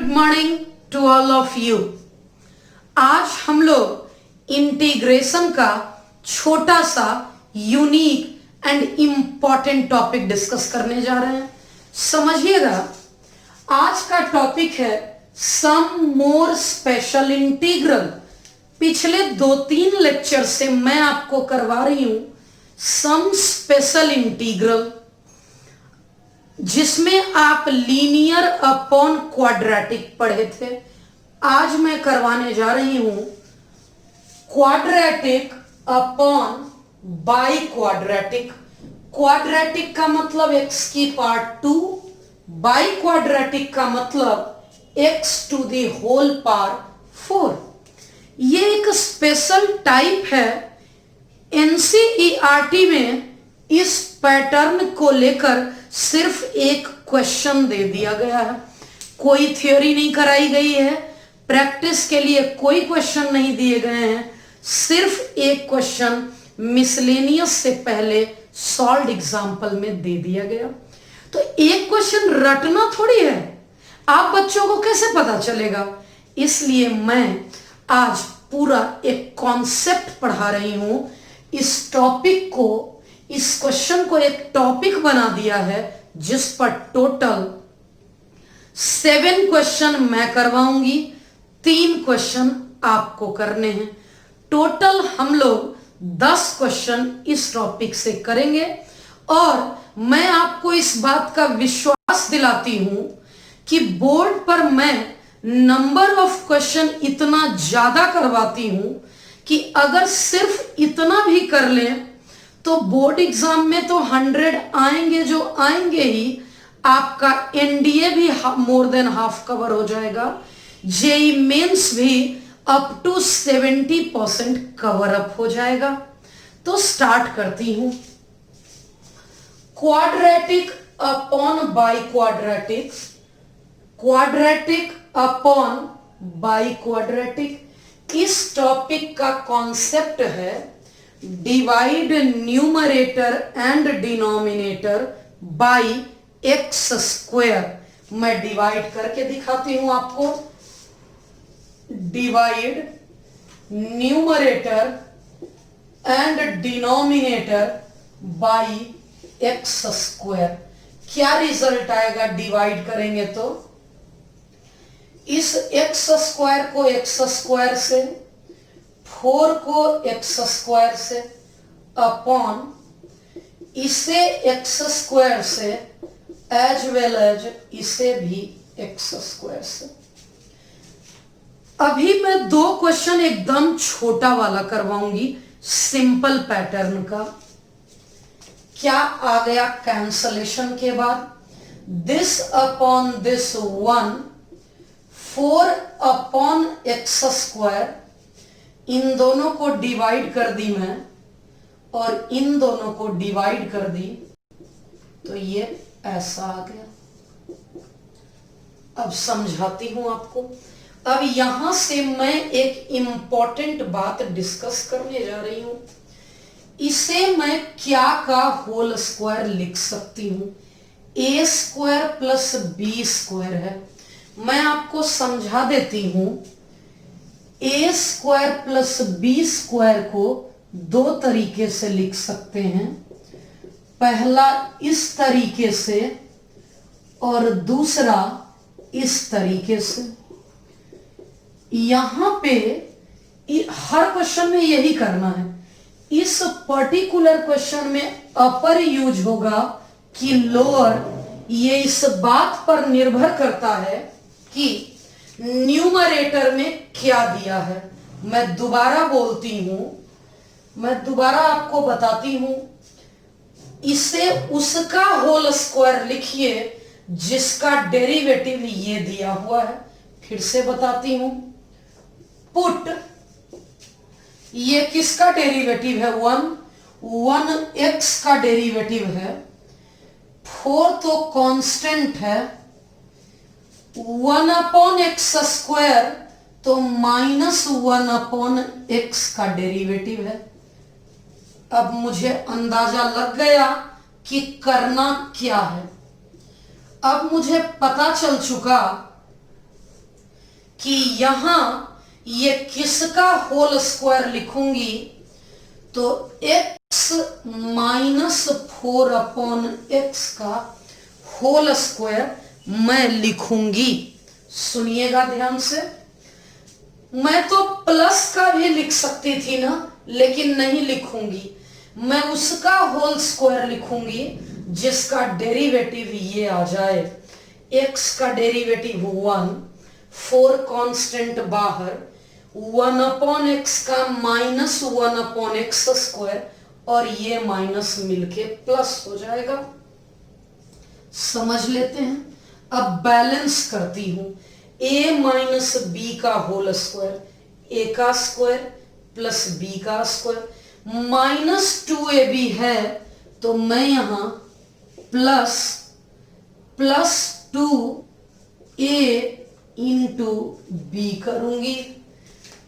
Morning to all of you. आज हम लोग इंटीग्रेशन का छोटा सा unique and important topic discuss करने जा रहे हैं। समझिएगा, आज का टॉपिक है सम मोर स्पेशल इंटीग्रल। पिछले 2-3 लेक्चर से मैं आपको करवा रही हूं सम स्पेशल इंटीग्रल, जिसमें आप लीनियर अपॉन क्वाड्रेटिक पढ़े थे। आज मैं करवाने जा रही हूं quadratic upon by quadratic. Quadratic का मतलब x की पावर 2, बाई क्वाड्रेटिक का मतलब x to the whole power 4। ये एक स्पेशल टाइप है। एनसीईआरटी में इस पैटर्न को लेकर सिर्फ एक क्वेश्चन दे दिया गया है, कोई थ्योरी नहीं कराई गई है, प्रैक्टिस के लिए कोई क्वेश्चन नहीं दिए गए हैं। सिर्फ एक क्वेश्चन मिसलेनियस से पहले सॉल्व्ड एग्जाम्पल में दे दिया गया। तो एक क्वेश्चन रटना थोड़ी है, आप बच्चों को कैसे पता चलेगा। इसलिए मैं आज पूरा एक कॉन्सेप्ट पढ़ा रही हूं। इस टॉपिक को, इस क्वेश्चन को एक टॉपिक बना दिया है, जिस पर टोटल 7 क्वेश्चन मैं करवाऊंगी, 3 क्वेश्चन आपको करने हैं। टोटल हम लोग 10 क्वेश्चन इस टॉपिक से करेंगे। और मैं आपको इस बात का विश्वास दिलाती हूं कि बोर्ड पर मैं नंबर ऑफ क्वेश्चन इतना ज्यादा करवाती हूं कि अगर सिर्फ इतना भी कर लें तो बोर्ड एग्जाम में तो 100 आएंगे, जो आएंगे ही। आपका एनडीए भी मोर देन हाफ कवर हो जाएगा, जेई मेंस भी अप टू 70% कवर अप हो जाएगा। तो स्टार्ट करती हूं। Quadratic upon by quadratic, quadratic upon by quadratic. इस टॉपिक का कॉन्सेप्ट है divide numerator and denominator by x square. मैं डिवाइड करके दिखाती हूं आपको। Divide numerator and denominator by x square. क्या रिजल्ट आएगा डिवाइड करेंगे तो? इस एक्स स्क्वायर को एक्स स्क्वायर से, 4 को एक्स स्क्वायर से, अपॉन इसे एक्स स्क्वायर से, एज वेल एज इसे भी एक्स स्क्वायर से। अभी मैं 2 क्वेश्चन एकदम छोटा वाला करवाऊंगी, सिंपल पैटर्न का। क्या आ गया कैंसलेशन के बाद? This upon this 1, 4 upon x square. इन दोनों को डिवाइड कर दी मैं, और इन दोनों को डिवाइड कर दी, तो ये ऐसा आ गया। अब समझाती हूं आपको। अब यहां से मैं एक इंपॉर्टेंट बात डिस्कस करने जा रही हूं। इसे मैं क्या का होल स्क्वायर लिख सकती हूं? ए स्क्वायर प्लस बी स्क्वायर है। मैं आपको समझा देती हूं। ए स्क्वायर प्लस बी स्क्वायर को 2 तरीके से लिख सकते हैं। पहला इस तरीके से और दूसरा इस तरीके से। यहां पे हर क्वेश्चन में यही करना है। इस पर्टिकुलर क्वेश्चन में अपर यूज होगा कि लोअर, ये इस बात पर निर्भर करता है कि न्यूमरेटर में क्या दिया है। मैं दोबारा बोलती हूं, मैं दोबारा आपको बताती हूं। इसे उसका होल स्क्वायर लिखिए जिसका डेरिवेटिव ये दिया हुआ है। फिर से बताती हूं। पुट, ये किसका डेरिवेटिव है? 1 एक्स का डेरिवेटिव है। 4 तो कांस्टेंट है। 1 अपॉन एक्स स्क्वायर तो -1 अपॉन एक्स का डेरिवेटिव है। अब मुझे अंदाजा लग गया कि करना क्या है। अब मुझे पता चल चुका कि यहां ये किसका होल स्क्वायर लिखूंगी, तो x माइनस 4/x का होल स्क्वायर मैं लिखूंगी। सुनिएगा ध्यान से, मैं तो प्लस का भी लिख सकती थी ना, लेकिन नहीं लिखूंगी। मैं उसका होल स्क्वायर लिखूंगी जिसका डेरिवेटिव ये आ जाए। x का डेरिवेटिव 1, 4 कांस्टेंट बाहर, 1/x का माइनस 1/x स्क्वायर, और ये माइनस मिलके प्लस हो जाएगा। समझ लेते हैं। अब बैलेंस करती हूं, a माइनस बी का होल स्क्वायर, a का स्क्वायर प्लस b का स्क्वायर, -2ab है तो मैं यहां प्लस 2a इंटू बी करूंगी।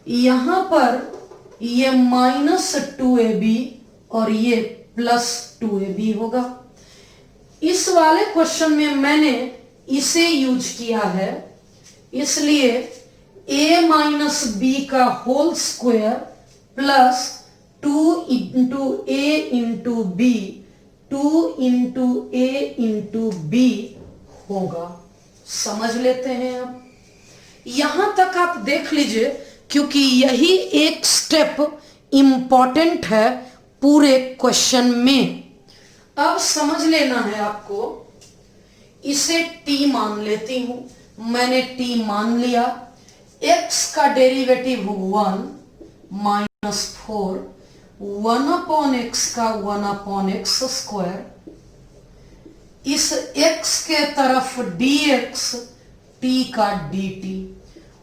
यहां पर ये -2ab और ये +2ab होगा। इस वाले क्वेश्चन में मैंने इसे यूज किया है, इसलिए a माइनस बी का whole square plus 2 into a into B, 2 into a into B होगा। समझ लेते हैं। अब यहां तक आप देख लीजिए, क्योंकि यही एक स्टेप इंपॉर्टेंट है पूरे क्वेश्चन में। अब समझ लेना है आपको। इसे t मान लेती हूं, मैंने t मान लिया। x का डेरिवेटिव 1 -4, 1/x का 1/x स्क्वायर, इस x के तरफ dx, t का dt,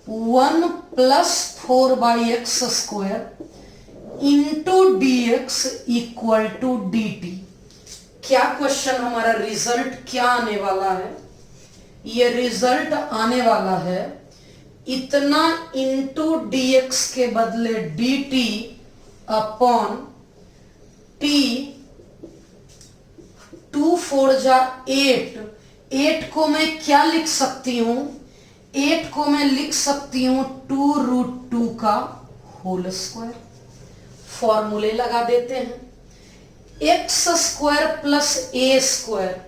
1 + 4/x square into dx equal to dt। क्या क्वेश्चन हमारा रिजल्ट क्या आने वाला है? ये रिजल्ट आने वाला है इतना इंटू dx के बदले dt अपॉन t, 2 4 जा 8। 8 को मैं क्या लिख सकती हूं? 8 को मैं लिख सकती हूं 2√2 का होल स्क्वायर। फॉर्मूले लगा देते हैं। x square plus a square,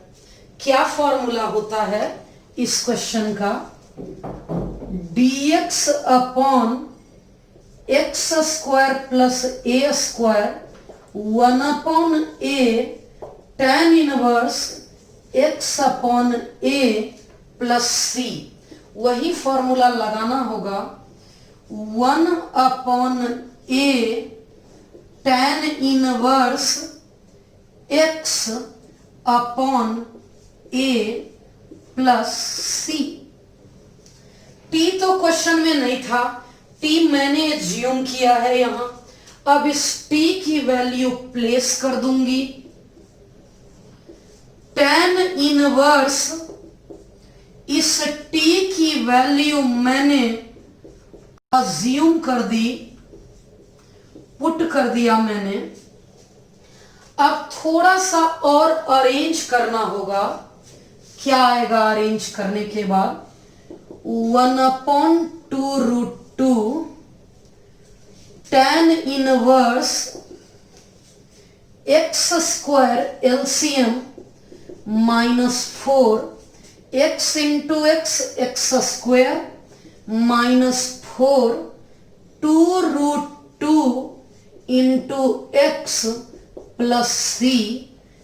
क्या फॉर्मूला होता है इस क्वेश्चन का? dx upon x square plus a square 1/a tan inverse x upon a plus c। वही फॉर्मूला लगाना होगा, 1/a tan inverse x upon a plus c। t तो question में नहीं था, t मैंने एज्यूम किया है यहां। अब इस t की वैल्यू प्लेस कर दूंगी। tan इनवर्स, इस t की वैल्यू मैंने अज्यूम कर दी, पुट कर दिया मैंने। अब थोड़ा सा और अरेंज करना होगा। क्या आएगा अरेंज करने के बाद? 1/2√2 tan inverse x square LCM -4, x into x square -4 2√2 into x plus c।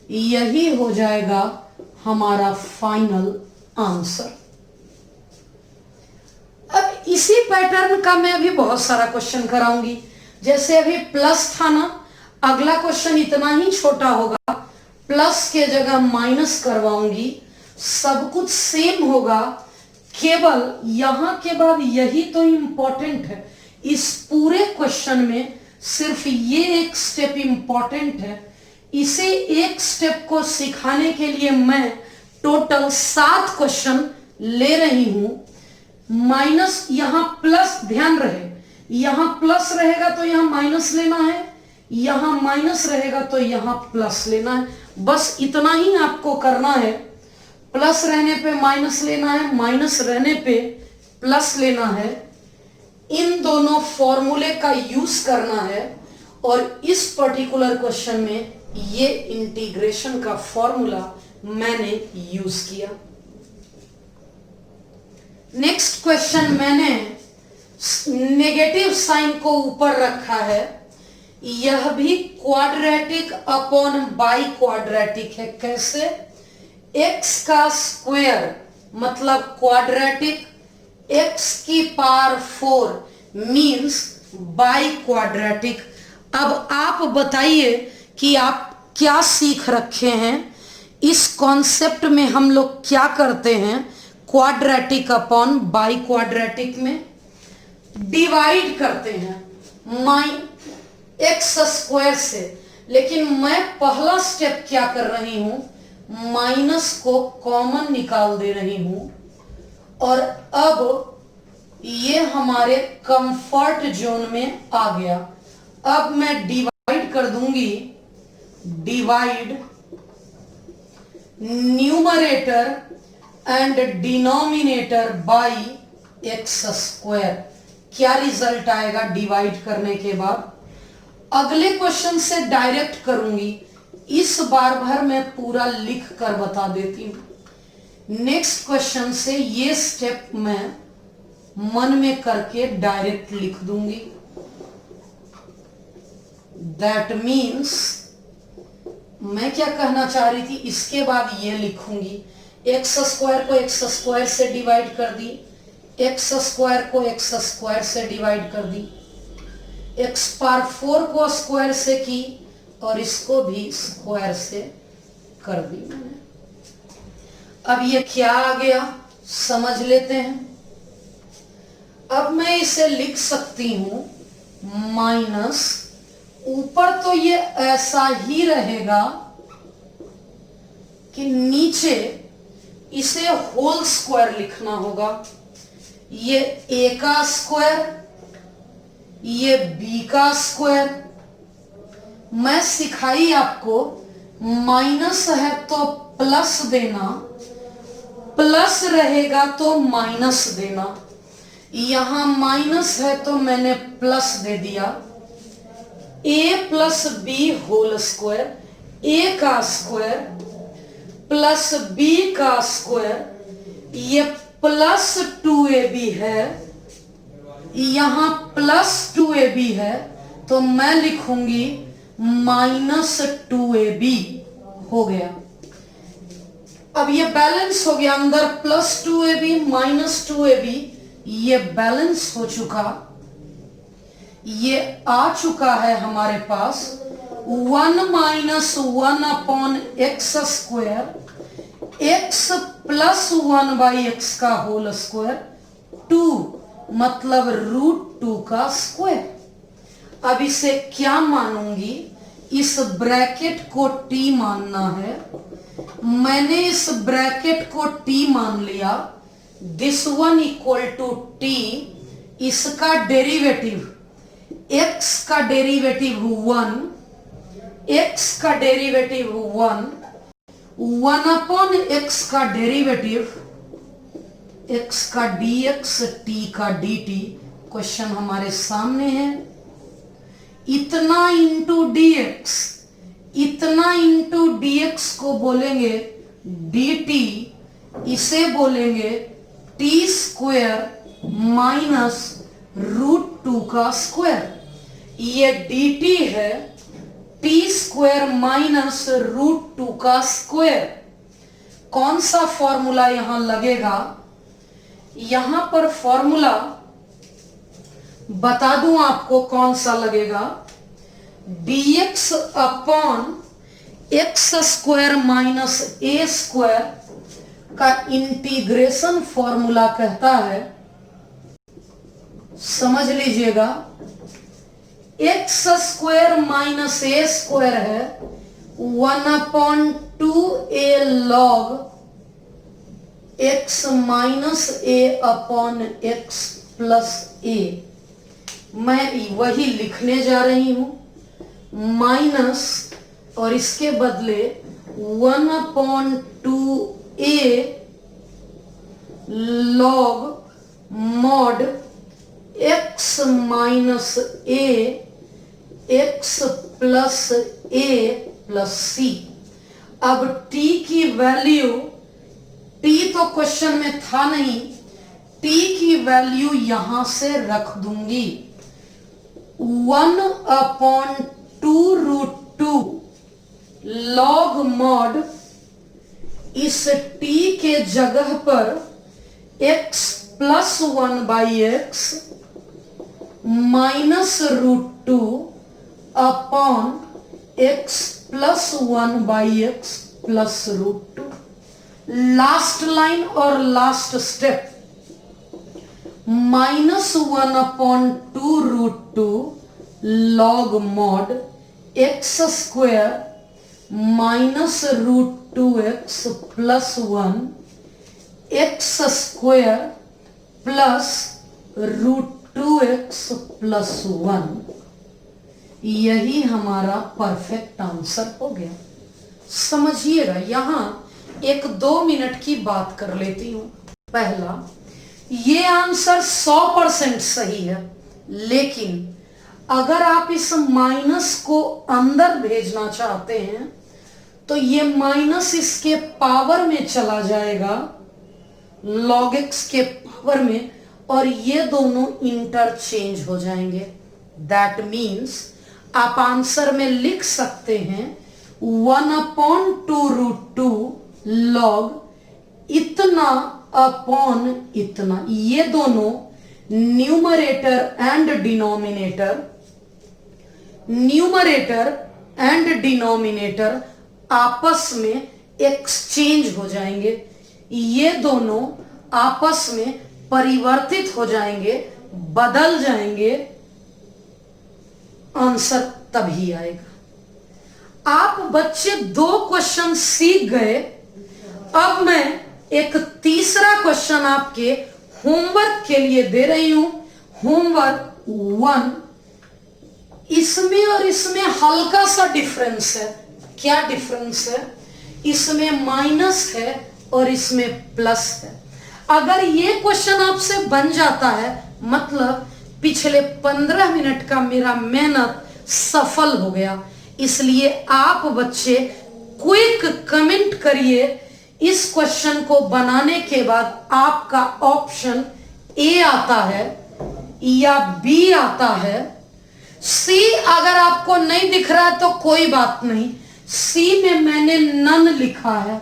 यही हो जाएगा हमारा फाइनल आंसर। अब इसी पैटर्न का मैं अभी बहुत सारा क्वेश्चन कराऊंगी। जैसे अभी प्लस था ना, अगला क्वेश्चन इतना ही छोटा होगा, प्लस के जगह माइनस करवाऊंगी, सब कुछ सेम होगा, केवल यहां के बाद यही तो इंपॉर्टेंट है। इस पूरे क्वेश्चन में सिर्फ ये एक स्टेप इंपॉर्टेंट है। इसे एक स्टेप को सिखाने के लिए मैं टोटल 7 क्वेश्चन ले रही हूं। माइनस, यहां प्लस, ध्यान रहे, यहां प्लस रहेगा तो यहां माइनस लेना है, यहां माइनस रहेगा तो यहां प्लस लेना है। बस इतना ही आपको करना है। प्लस रहने पे माइनस लेना है, माइनस रहने पे प्लस लेना है। इन दोनों फॉर्मूले का यूज करना है और इस पर्टिकुलर क्वेश्चन में ये इंटीग्रेशन का फॉर्मूला मैंने यूज किया। नेक्स्ट क्वेश्चन मैंने नेगेटिव साइन को ऊपर रखा है, यह भी क्वाड्रेटिक अपॉन बाई क्वाड्रेटिक है। कैसे? x का स्क्वायर मतलब क्वाड्रेटिक, x की पावर 4 मीन्स बाई क्वाड्रेटिक। अब आप बताइए कि आप क्या सीख रखे हैं। इस कॉन्सेप्ट में हम लोग क्या करते हैं, क्वाड्रेटिक अपॉन बाई क्वाड्रेटिक में डिवाइड करते हैं x स्क्वायर से। लेकिन मैं पहला स्टेप क्या कर रही हूं, माइनस को कॉमन निकाल दे रही हूं और अब ये हमारे कंफर्ट जोन में आ गया। अब मैं डिवाइड कर दूंगी, divide numerator and denominator by x square. क्या रिजल्ट आएगा डिवाइड करने के बाद? अगले क्वेश्चन से डायरेक्ट करूंगी, इस बार भर मैं पूरा लिख कर बता देती हूं। नेक्स्ट क्वेश्चन से ये स्टेप मैं मन में करके डायरेक्ट लिख दूंगी। दैट मीन्स मैं क्या कहना चाह रही थी, इसके बाद ये लिखूंगी, एक्स स्क्वायर को एक्स स्क्वायर से डिवाइड कर दी, एक्स स्क्वायर को एक्स स्क्वायर से डिवाइड कर दी, एक्स पावर 4 को स्क्वायर से की और इसको भी स्क्वायर से कर दी मैंने। अब ये क्या आ गया समझ लेते हैं। अब मैं इसे लिख सकती हूं माइनस, ऊपर तो ये ऐसा ही रहेगा कि नीचे इसे होल स्क्वायर लिखना होगा। ये a का स्क्वायर, ये b का स्क्वायर। मैं सिखाई आपको, माइनस है तो प्लस देना, प्लस रहेगा तो माइनस देना। यहां माइनस है तो मैंने प्लस दे दिया। a plus B whole square, a का स्क्वायर प्लस b का स्क्वायर, ये प्लस 2ab है, यहां प्लस 2ab है तो मैं लिखूंगी माइनस 2ab हो गया। अब ये बैलेंस हो गया, अंदर प्लस 2ab माइनस 2ab, ये बैलेंस हो चुका। ये आ चुका है हमारे पास 1 minus 1 upon x square, x plus 1 by x का होल स्क्वायर, 2 मतलब √2 का स्क्वायर। अब इसे क्या मानूंगी, इस ब्रैकेट को t मानना है। मैंने इस ब्रैकेट को t मान लिया। This one equal to t, इसका डेरिवेटिव x का डेरिवेटिव 1, x का डेरिवेटिव 1 अपॉन x का डेरिवेटिव x का dx, t का dt। क्वेश्चन हमारे सामने है। इतना इंटू dx, इतना इंटू dx को बोलेंगे dt, इसे बोलेंगे t स्क्वायर माइनस √2 का स्क्वायर। ये dt है t स्क्वायर माइनस √2 का स्क्वायर। कौन सा फॉर्मूला यहां लगेगा, यहां पर फॉर्मूला बता दूं आपको कौन सा लगेगा, dx upon x square minus a square का इंटीग्रेशन फॉर्मूला कहता है, समझ लीजिएगा, x square minus a square है 1/2a log x minus a upon x plus a। मैं वही लिखने जा रही हूं, माइनस और इसके बदले 1/2a log mod x minus a x plus a plus c. अब t की वैल्यू, t तो क्वेश्चन में था नहीं, t की वैल्यू यहां से रख दूंगी 1/2√2 log mod, इस t के जगह पर x plus 1/x -√2 upon x plus 1/x plus √2। Last line और last step, -1/2√2 log mod x² -√2x plus 1 x² plus √2x plus 1। यही हमारा परफेक्ट आंसर हो गया। समझिएगा, यहां 1-2 मिनट की बात कर लेती हूं। पहला, ये आंसर 100% सही है, लेकिन अगर आप इस माइनस को अंदर भेजना चाहते हैं तो ये माइनस इसके पावर में चला जाएगा, log x के पावर में, और ये दोनों इंटरचेंज हो जाएंगे। दैट मीन्स आप आंसर में लिख सकते हैं 1/2√2 log इतना अपॉन इतना। ये दोनों न्यूमरेटर एंड डिनोमिनेटर आपस में एक्सचेंज हो जाएंगे, ये दोनों आपस में परिवर्तित हो जाएंगे, बदल जाएंगे, आंसर तभी आएगा। आप बच्चे 2 क्वेश्चन सीख गए। अब मैं एक तीसरा क्वेश्चन आपके होमवर्क के लिए दे रही हूं, होमवर्क 1। इसमें और इसमें हल्का सा डिफरेंस है। क्या डिफरेंस है? इसमें माइनस है और इसमें प्लस है। अगर ये क्वेश्चन आपसे बन जाता है, मतलब पिछले 15 मिनट का मेरा मेहनत सफल हो गया। इसलिए आप बच्चे क्विक कमेंट करिए, इस क्वेश्चन को बनाने के बाद आपका ऑप्शन ए आता है या बी आता है। सी अगर आपको नहीं दिख रहा है तो कोई बात नहीं, सी में मैंने नन लिखा है,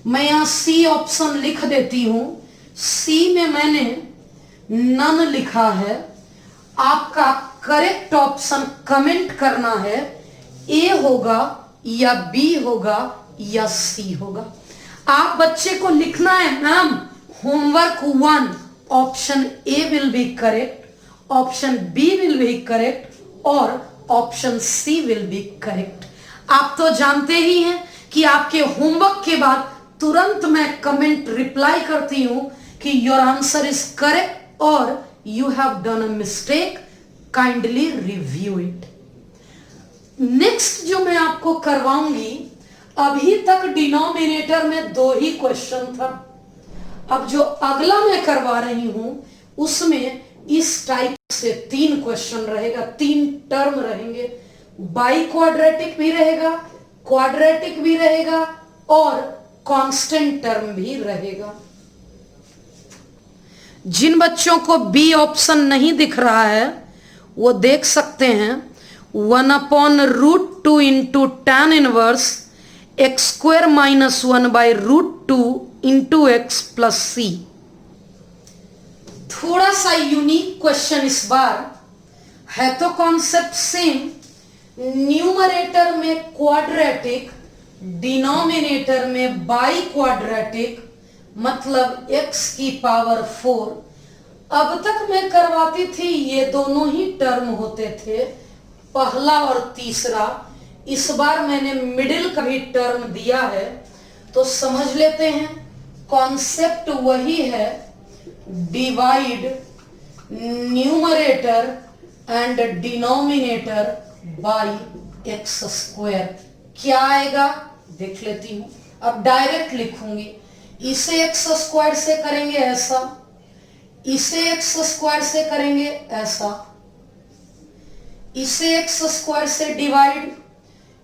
मैं यहां सी ऑप्शन लिख देती हूं। सी में मैंने नन लिखा है। आपका करेक्ट ऑप्शन कमेंट करना है, ए होगा या बी होगा या सी होगा। आप बच्चे को लिखना है, ma'am homework 1 option a will be correct, option b will be correct और option c will be correct. आप तो जानते ही हैं कि आपके होमवर्क के बाद तुरंत मैं कमेंट रिप्लाई करती हूं कि योर आंसर इज करेक्ट और you have done a mistake, kindly review it. Next जो मैं आपको करवाऊंगी, अभी तक डिनोमिनेटर में 2 ही क्वेश्चन था। अब जो अगला मैं करवा रही हूं उसमें इस टाइप से 3 क्वेश्चन रहेगा, 3 टर्म रहेंगे। बाई क्वाड्रेटिक भी रहेगा, क्वाड्रेटिक भी रहेगा और कांस्टेंट टर्म भी रहेगा। जिन बच्चों को बी ऑप्शन नहीं दिख रहा है वो देख सकते हैं 1/√2 into tan inverse x² - 1/√2 into x plus c. थोड़ा सा यूनिक क्वेश्चन इस बार है, तो कॉन्सेप्ट सेम। न्यूमरेटर में क्वाड्रेटिक, डिनोमिनेटर में बाई क्वाड्रेटिक, मतलब x की पावर 4। अब तक मैं करवाती थी ये दोनों ही टर्म होते थे, पहला और तीसरा। इस बार मैंने मिडिल का भी टर्म दिया है, तो समझ लेते हैं। कॉन्सेप्ट वही है, divide numerator and denominator by x²। क्या आएगा देख लेती हूं। अब डायरेक्ट लिखूंगी, इसे x² से करेंगे ऐसा, इसे x² से करेंगे ऐसा, इसे एक्स स्क्वायर से डिवाइड,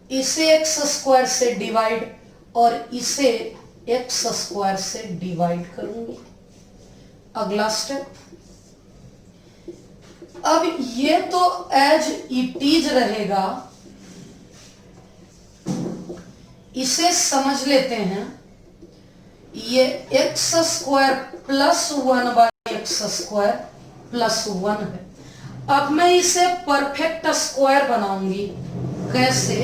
इसे एक्स स्क्वायर से डिवाइड और इसे एक्स स्क्वायर से डिवाइड करूंगी। अगला स्टेप, अब ये तो एज इट इज रहेगा, इसे समझ लेते हैं। ये x square plus 1 by x square plus 1 है। अब मैं इसे परफेक्ट स्क्वायर बनाऊंगी। कैसे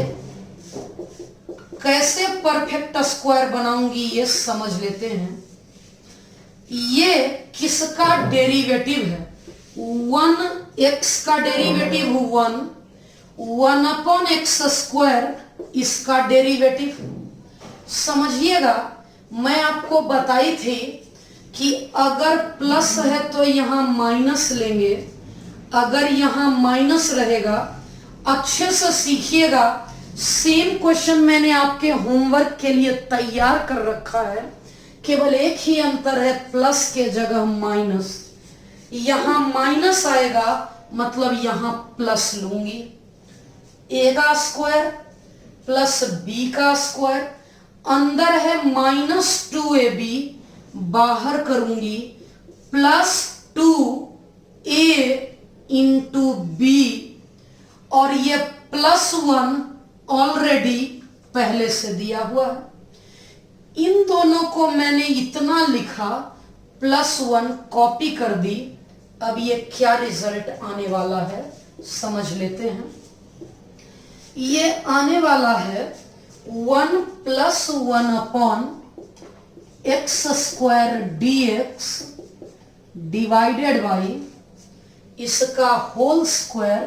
कैसे परफेक्ट स्क्वायर बनाऊंगी ये समझ लेते हैं। ये किसका डेरिवेटिव है? 1x का डेरिवेटिव 1 अपॉन एक्स स्क्वायर, इसका डेरिवेटिव। समझिएगा, मैं आपको बताई थी कि अगर प्लस है तो यहां माइनस लेंगे, अगर यहां माइनस रहेगा। अच्छे से सीखिएगा, सेम क्वेश्चन मैंने आपके होमवर्क के लिए तैयार कर रखा है, केवल एक ही अंतर है, प्लस के जगह माइनस। यहां माइनस आएगा मतलब यहां प्लस लूंगी। ए का स्क्वायर प्लस बी का स्क्वायर, अंदर है -2ab, बाहर करूंगी प्लस 2a इंटू बी, और ये +1 ऑलरेडी पहले से दिया हुआ है। इन दोनों को मैंने इतना लिखा, +1 कॉपी कर दी। अब ये क्या रिजल्ट आने वाला है समझ लेते हैं। ये आने वाला है 1 + 1 upon x square dx divided by इसका होल स्क्वायर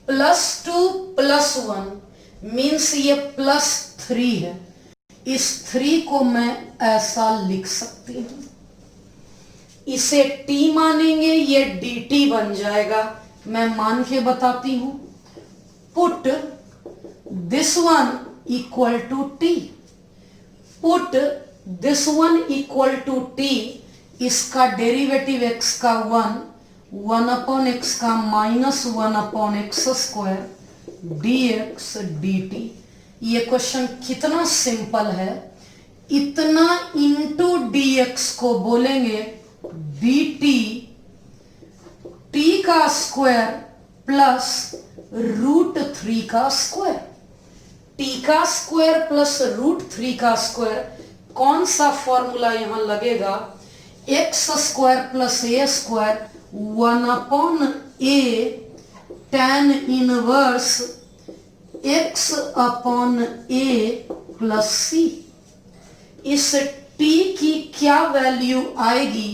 +2 + 1 मीन्स ये +3 है। इस 3 को मैं ऐसा लिख सकती हूं, इसे t मानेंगे, ये dt बन जाएगा। मैं मान के बताती हूं, put this one equal to t, put this one equal to t, इसका डेरिवेटिव x का 1 अपॉन x का -1 upon x square dx dt। ये क्वेश्चन कितना सिंपल है, इतना इंटू dx को बोलेंगे dt, t का स्क्वायर प्लस √3 का स्क्वायर, t का स्क्वायर प्लस √3 का स्क्वायर। कौन सा फॉर्मूला यहां लगेगा? X square plus A square 1 upon a tan inverse x upon a plus c। इस t की क्या वैल्यू आएगी?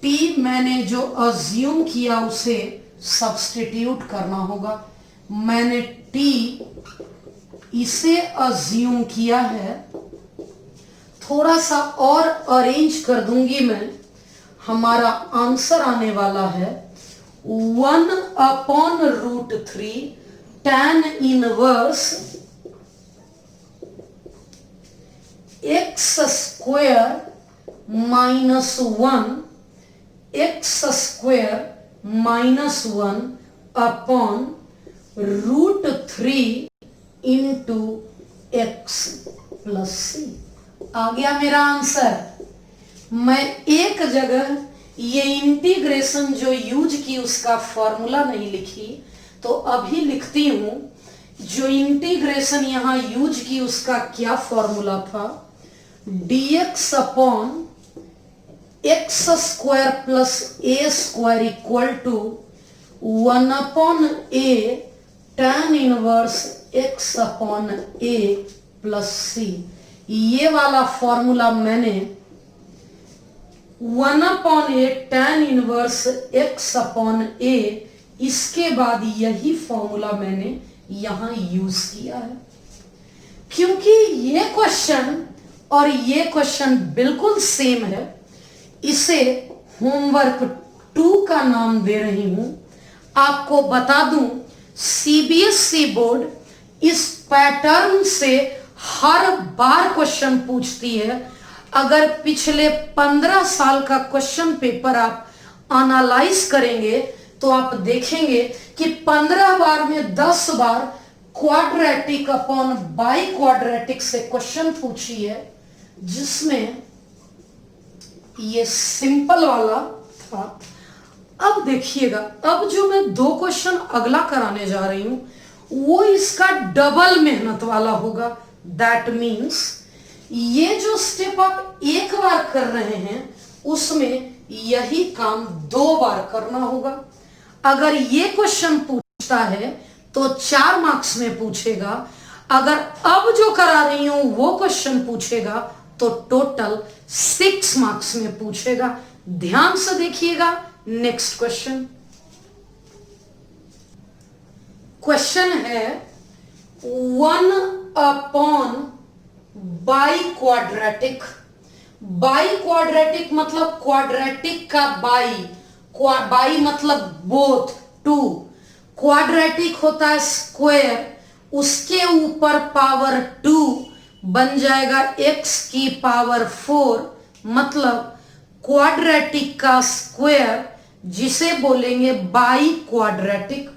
t मैंने जो अज्यूम किया उसे सब्स्टिट्यूट करना होगा। मैंने t इसे अज्यूम किया है, थोड़ा सा और अरेंज कर दूंगी मैं। हमारा आंसर आने वाला है 1 upon √3 tan inverse x square -1 x square -1 upon √3 into x plus c. आ गया मेरा आंसर। मैं एक जगह ये इंटीग्रेशन जो यूज की उसका फॉर्मूला नहीं लिखी, तो अभी लिखती हूं। जो इंटीग्रेशन यहां यूज की उसका क्या फॉर्मूला था? dx upon x square plus A square equal to 1 upon a tan inverse x upon a plus c. ये वाला फॉर्मूला मैंने 1 upon a tan inverse x upon a, इसके बाद यही फॉर्मूला मैंने यहां यूज किया है। क्योंकि ये क्वेश्चन और ये क्वेश्चन बिल्कुल सेम है, इसे होमवर्क 2 का नाम दे रही हूं। आपको बता दूं, सीबीएसई बोर्ड इस पैटर्न से हर बार क्वेश्चन पूछती है। अगर पिछले 15 साल का क्वेश्चन पेपर आप एनालाइज करेंगे तो आप देखेंगे कि 15 बार में 10 बार क्वाड्रेटिक अपॉन बाई क्वाड्रेटिक से क्वेश्चन पूछी है, जिसमें ये सिंपल वाला था। अब देखिएगा, अब जो मैं 2 क्वेश्चन अगला कराने जा रही हूं वो इसका डबल मेहनत वाला होगा। दैट मीन्स ये जो स्टेप आप एक बार कर रहे हैं उसमें यही काम 2 बार करना होगा। अगर ये क्वेश्चन पूछता है तो 4 मार्क्स में पूछेगा, अगर अब जो करा रही हूं वो क्वेश्चन पूछेगा तो टोटल 6 मार्क्स में पूछेगा। ध्यान से देखिएगा। नेक्स्ट क्वेश्चन, क्वेश्चन है 1 upon by quadratic. By quadratic मतलब क्वाड्रेटिक का बाई, बाई मतलब बोथ, 2। क्वाड्रेटिक होता है स्क्वायर, उसके ऊपर पावर 2 बन जाएगा x की पावर 4, मतलब क्वाड्रेटिक का स्क्वायर, जिसे बोलेंगे by quadratic.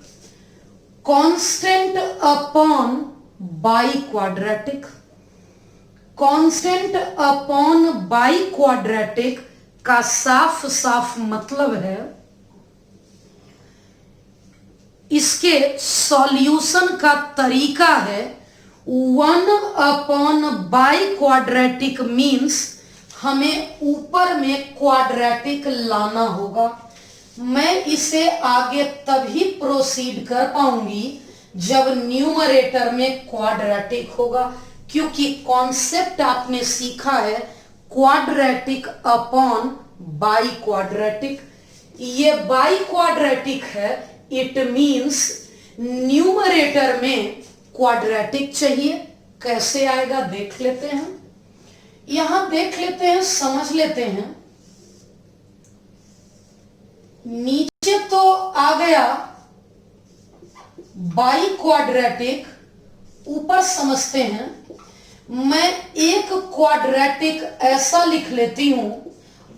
Constant upon by quadratic, constant upon by quadratic का साफ साफ मतलब है इसके सॉल्यूशन का तरीका है 1 अपॉन बाई क्वाड्रेटिक मीन्स हमें ऊपर में क्वाड्रेटिक लाना होगा। मैं इसे आगे तभी प्रोसीड कर पाऊंगी जब न्यूमरेटर में क्वाड्रेटिक होगा, क्योंकि कॉन्सेप्ट आपने सीखा है क्वाड्रेटिक अपॉन बाई क्वाड्रेटिक। ये बाई क्वाड्रेटिक है, इट मींस न्यूमरेटर में क्वाड्रेटिक चाहिए। कैसे आएगा देख लेते हैं, यहां देख लेते हैं, समझ लेते हैं। नीचे तो आ गया बाई क्वाड्रेटिक, ऊपर समझते हैं। मैं एक क्वाड्रेटिक ऐसा लिख लेती हूं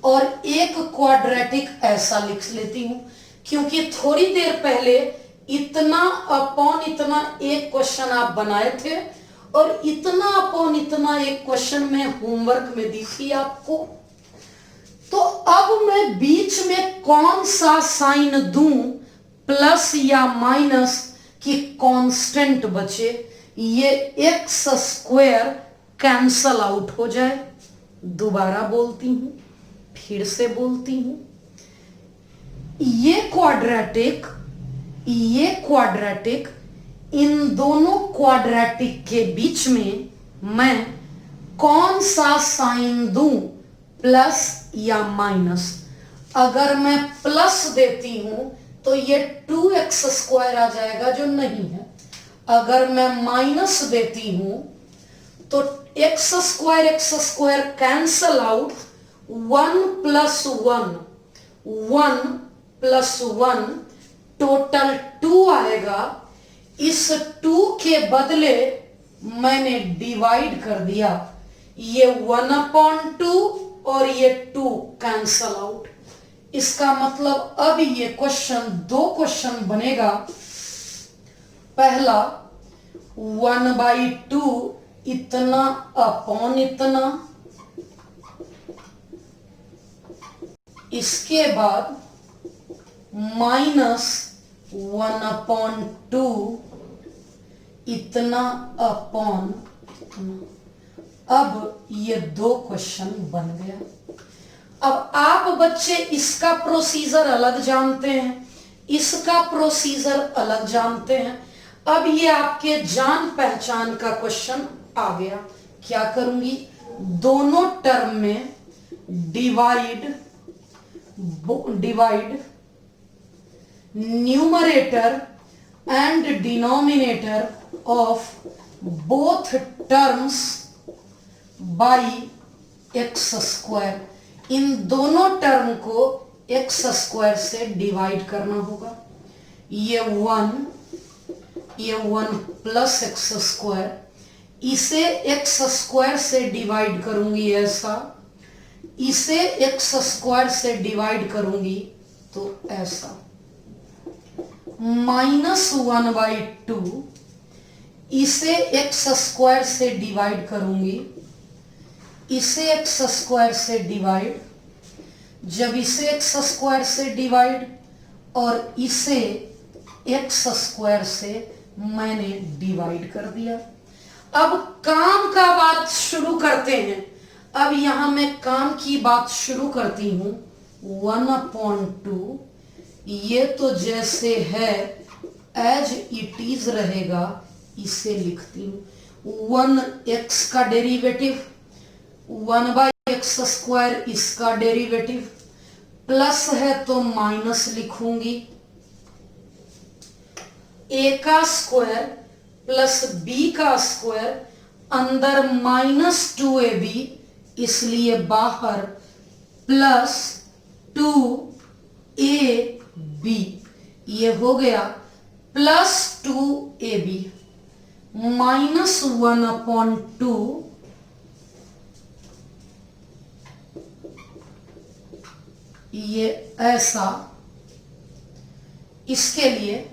और एक क्वाड्रेटिक ऐसा लिख लेती हूं, क्योंकि थोड़ी देर पहले इतना अपॉन इतना एक क्वेश्चन आप बनाए थे और इतना अपॉन इतना एक क्वेश्चन में होमवर्क में दी थी आपको। तो अब मैं बीच में कौन सा साइन दूं, प्लस या माइनस, कि कांस्टेंट बचे, ये एक्स स्क्वायर कैंसल आउट हो जाए। दोबारा बोलती हूं, फिर से बोलती हूं, ये क्वाड्रेटिक, इन दोनों क्वाड्रेटिक के बीच में मैं कौन सा साइन दूं, प्लस या माइनस। अगर मैं प्लस देती हूं तो ये 2x स्क्वायर आ जाएगा, जो नहीं है। अगर मैं माइनस देती हूं तो x square cancel out, 1 plus 1 total 2 आएगा। इस 2 के बदले मैंने डिवाइड कर दिया, ये 1/2 और ये 2 कैंसल आउट। इसका मतलब अब ये क्वेश्चन 2 क्वेश्चन बनेगा। पहला 1/2 इतना अपॉन इतना, इसके बाद माइनस 1/2 इतना अपॉन इतना। अब ये 2 क्वेश्चन बन गया। अब आप बच्चे इसका प्रोसीजर अलग जानते हैं, इसका प्रोसीजर अलग जानते हैं। अब ये आपके जान पहचान का क्वेश्चन आ गया। क्या करूंगी, दोनों टर्म में divide numerator and denominator of both terms by x square. इन दोनों टर्म को एक्स स्क्वायर से डिवाइड करना होगा। ये 1 प्लस एक्स स्क्वायर, इसे एक्स स्क्वायर से डिवाइड करूंगी ऐसा, इसे एक्स स्क्वायर से डिवाइड करूंगी तो ऐसा -1/2 इसे एक्स स्क्वायर से डिवाइड करूंगी, इसे एक्स स्क्वायर से डिवाइड, जब इसे एक्स स्क्वायर से डिवाइड और इसे एक्स स्क्वायर से मैंने डिवाइड कर दिया। अब काम का बात शुरू करते हैं। अब यहां मैं काम की बात शुरू करती हूं। 1/2 ये तो जैसे है एज इट इज रहेगा, इसे लिखती हूं। 1x का डेरिवेटिव 1/x² इसका डेरिवेटिव, प्लस है तो माइनस लिखूंगी। a का स्क्वायर प्लस b का स्क्वायर, अंदर -2ab, इसलिए बाहर +2ab, ये हो गया +2ab -1/2 ये ऐसा। इसके लिए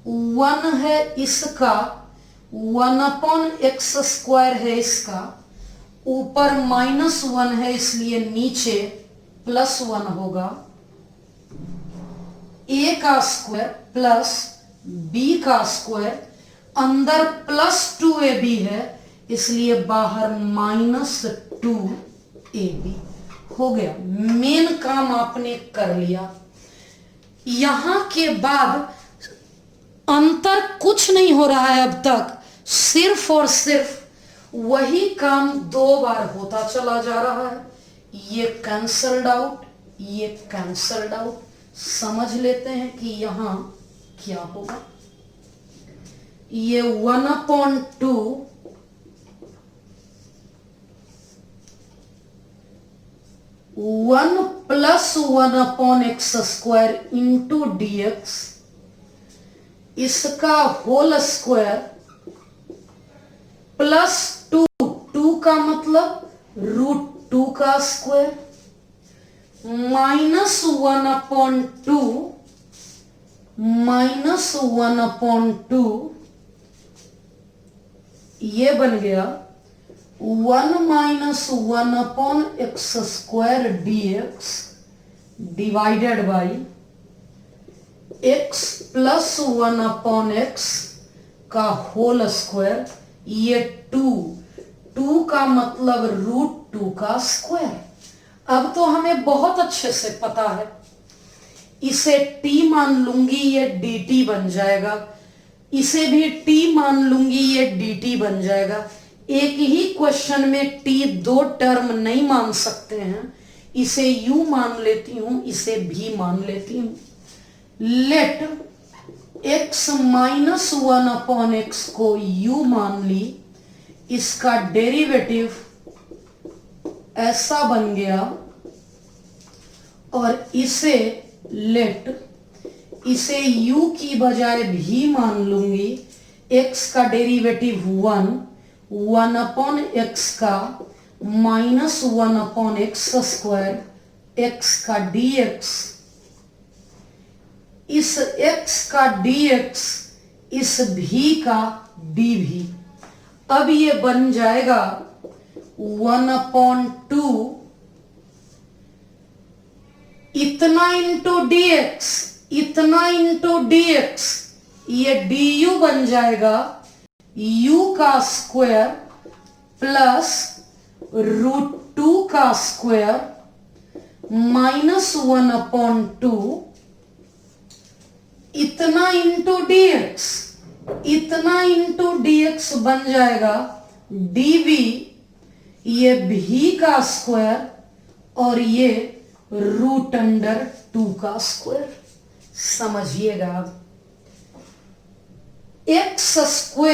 1 है इसका, 1/x² है इसका, ऊपर -1 है इसलिए नीचे +1 होगा। a का स्क्वायर प्लस b का स्क्वायर, अंदर +2ab है इसलिए बाहर -2ab हो गया। मेन काम आपने कर लिया। यहां के बाद अंतर कुछ नहीं हो रहा है अब तक, सिर्फ और सिर्फ वही काम 2 बार होता चला जा रहा है। ये कैंसल्ड आउट, ये कैंसल्ड आउट। समझ लेते हैं कि यहां क्या होगा। ये 1/2 1 + 1/x² इंटू dx, इसका होल स्क्वायर +2, 2 का मतलब √2 का स्क्वायर, -1/2 ये बन गया 1 - 1/x² dx divided by x + 1/x का होल स्क्वायर, ये 2 का मतलब √2 का स्क्वायर। अब तो हमें बहुत अच्छे से पता है, इसे t मान लूंगी ये dt बन जाएगा, इसे भी t मान लूंगी ये dt बन जाएगा। एक ही क्वेश्चन में t 2 टर्म नहीं मान सकते हैं, इसे u मान लेती हूं, इसे v मान लेती हूं। लेट x -1/x को u मान ली, इसका डेरिवेटिव ऐसा बन गया, और इसे लेट इसे u की बजाय v मान लूंगी। x का डेरिवेटिव 1/x का -1/x², x का dx, इस x का dx, इस v का dv। अब ये बन जाएगा 1/2 इतना इंटू dx, इतना इंटू dx, ये du बन जाएगा u का स्क्वायर प्लस √2 का स्क्वायर -1/2 इतना इंटू dx, इतना इंटू dx बन जाएगा dv, ये v का स्क्वायर और ये √2 का स्क्वायर। समझिएगा अब x²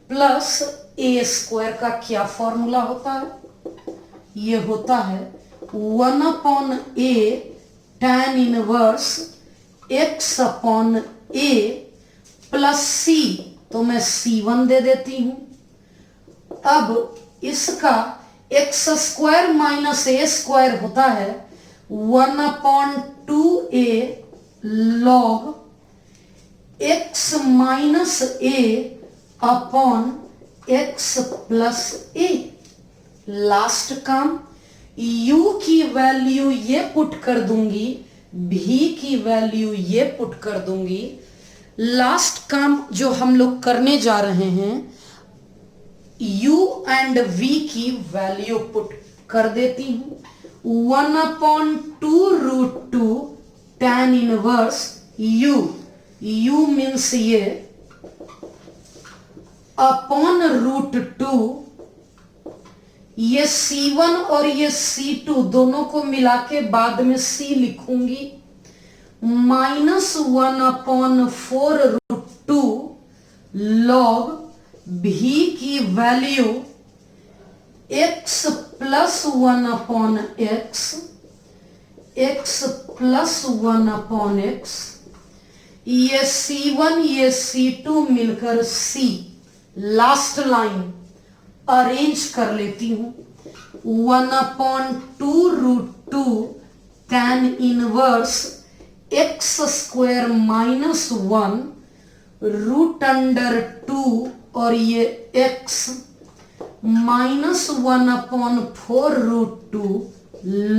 प्लस a² का क्या फॉर्मूला होता है? ये होता है 1/a tan inverse x/a plus c, तो मैं c1 दे देती हूं। अब इसका x² - a² होता है 1/2a log x minus a upon x plus a। Last काम, u की वैल्यू ये पुट कर दूंगी, v की वैल्यू ये पुट कर दूंगी। लास्ट काम जो हम लोग करने जा रहे हैं, u एंड v की वैल्यू पुट कर देती हूं। 1/2√2 tan इनवर्स u मीन्स ये अपॉन √2, ये C1 और ये C2 दोनों को मिला के बाद में C लिखूंगी, -1/4√2 log v की value x plus 1/x, x plus 1/x, ये C1 ये C2 मिलकर C। लास्ट लाइन अरेंज कर लेती हूं। 1/2√2 tan inverse x square minus 1 √2 और ये x minus 1/4√2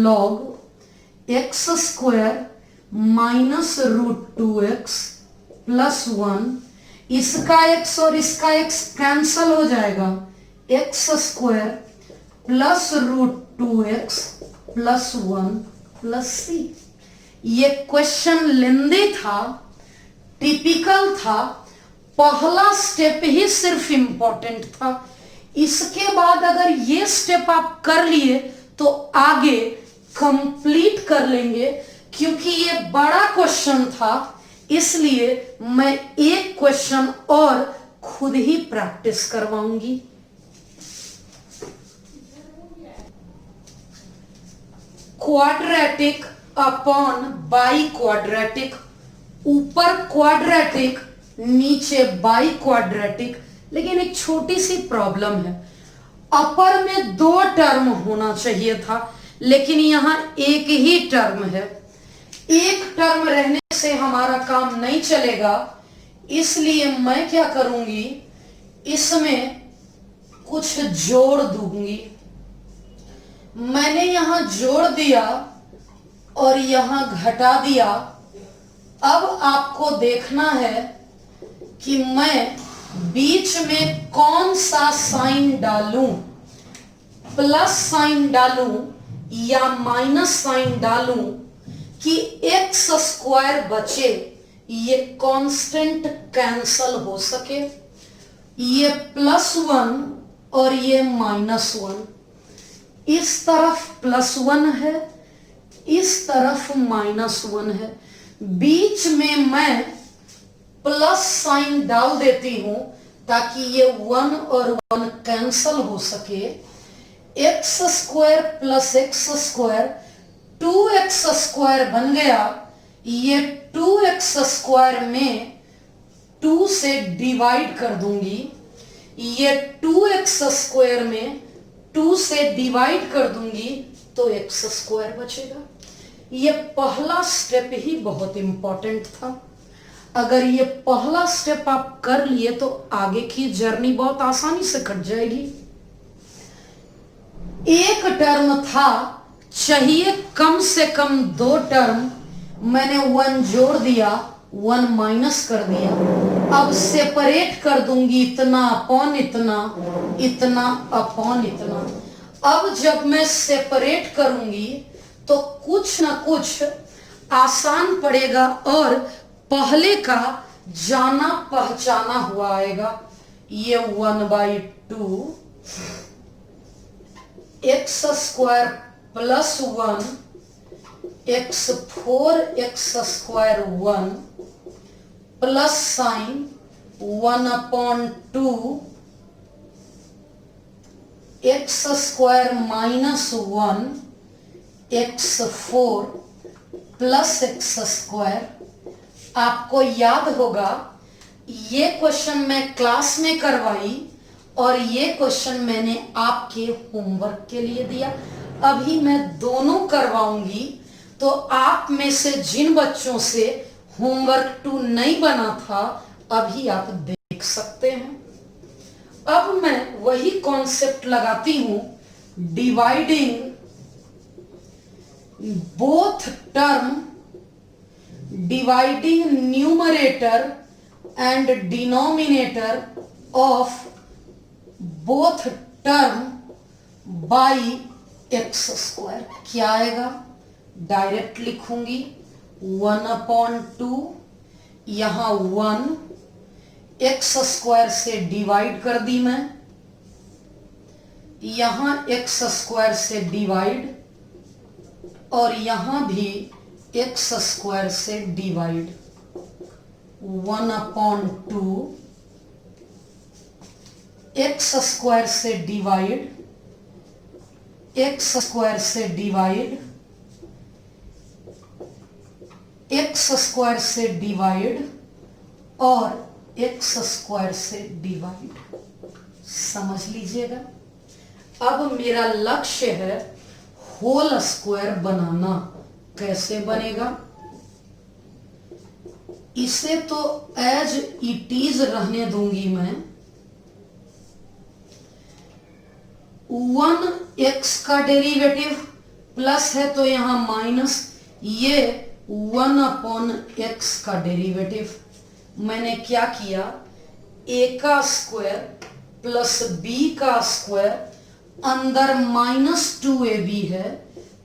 log x square minus √2x plus 1, इसका x और इसका x कैंसल हो जाएगा, x square plus √2x plus 1 plus c। ये क्वेश्चन लेंदी था, टिपिकल था, पहला स्टेप ही सिर्फ इंपॉर्टेंट था। इसके बाद अगर ये स्टेप आप कर लिए तो आगे कंप्लीट कर लेंगे, क्योंकि ये बड़ा क्वेश्चन था, इसलिए मैं एक क्वेश्चन और खुद ही प्रैक्टिस करवाऊंगी। क्वाड्रेटिक अपॉन बाई क्वाड्रेटिक, ऊपर क्वाड्रेटिक नीचे बाई क्वाड्रेटिक। लेकिन एक छोटी सी प्रॉब्लम है, अपर में 2 टर्म होना चाहिए था, लेकिन यहां एक ही टर्म है। एक टर्म रहने से हमारा काम नहीं चलेगा, इसलिए मैं क्या करूंगी, इसमें कुछ जोड़ दूंगी। मैंने यहां जोड़ दिया और यहां घटा दिया। अब आपको देखना है कि मैं बीच में कौन सा साइन डालूं, प्लस साइन डालूं या माइनस साइन डालूं कि x स्क्वायर बचे, ये कांस्टेंट कैंसल हो सके। ये +1 और ये -1, इस तरफ +1 है, इस तरफ -1 है, बीच में मैं प्लस साइन डाल देती हूं ताकि ये 1 और 1 कैंसल हो सके। x square plus x square 2x square बन गया। ये 2x स्क्वायर में 2 से डिवाइड कर दूंगी, ये 2x स्क्वायर में 2 से डिवाइड कर दूंगी तो x स्क्वायर बचेगा। ये पहला स्टेप ही बहुत इंपॉर्टेंट था। अगर ये पहला स्टेप आप कर लिए तो आगे की जर्नी बहुत आसानी से कट जाएगी। एक टर्म था, चाहिए कम से कम 2 टर्म, मैंने 1 जोड़ दिया, 1 माइनस कर दिया। अब सेपरेट कर दूंगी, इतना अपॉन इतना, इतना अपॉन इतना। अब जब मैं सेपरेट करूंगी तो कुछ ना कुछ आसान पड़ेगा और पहले का जाना पहचाना हुआ आएगा। ये 1/2 x square plus 1 x 4x square 1 plus sign 1/2 x square minus 1 x 4 plus x square. आपको याद होगा ये क्वेश्चन मैं क्लास में करवाई और ये क्वेश्चन मैंने आपके होमवर्क के लिए दिया। अभी मैं दोनों करवाऊंगी, तो आप में से जिन बच्चों से होमवर्क 2 नहीं बना था अभी आप देख सकते हैं। अब मैं वही कॉन्सेप्ट लगाती हूं, dividing both term, dividing numerator and denominator of both term by x square. क्या आएगा? डायरेक्ट लिखूंगी 1/2, यहां 1 एक्स स्क्वायर से डिवाइड कर दी मैं, यहां एक्स स्क्वायर से डिवाइड और यहां भी एक्स स्क्वायर से डिवाइड। 1/2 एक्स स्क्वायर से डिवाइड, एक्स स्क्वायर से डिवाइड, एक्स स्क्वायर से डिवाइड और एक्स स्क्वायर से डिवाइड। समझ लीजिएगा। अब मेरा लक्ष्य है होल स्क्वायर बनाना। कैसे बनेगा? इसे तो एज इट इज रहने दूंगी मैं। 1x का डेरिवेटिव प्लस है तो यहां माइनस, ये 1/x का डेरिवेटिव। मैंने क्या किया, a का स्क्वायर प्लस b का स्क्वायर, अंदर -2ab है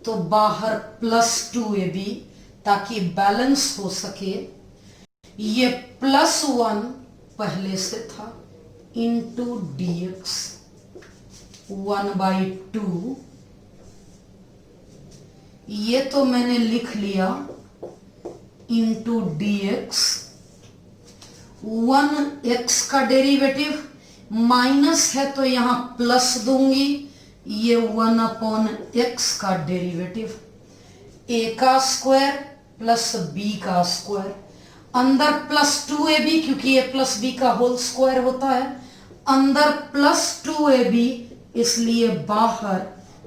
तो बाहर +2ab, ताकि बैलेंस हो सके। ये +1 पहले से था इंटू dx 1/2, ये तो मैंने लिख लिया इंटू dx। 1x का डेरिवेटिव माइनस है तो यहां प्लस दूंगी, ये 1/x का डेरिवेटिव। a का स्क्वायर प्लस b का स्क्वायर, अंदर +2ab क्योंकि ये प्लस b का होल स्क्वायर होता है, अंदर +2ab इसलिए बाहर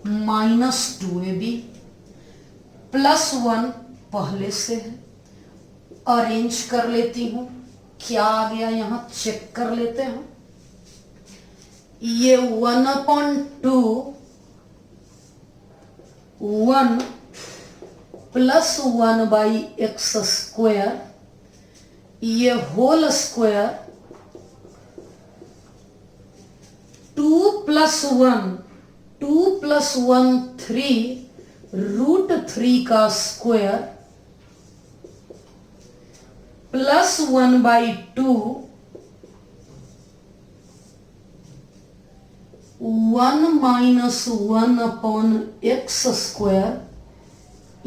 -2ab, +1 पहले से है। अरेंज कर लेती हूं, क्या आ गया यहां चेक कर लेते हैं। ये 1/2 1 प्लस 1/x स्क्वायर, ये होल स्क्वायर 2 + 1 2 + 1 3 √3 का square plus 1/2 1 - 1/x square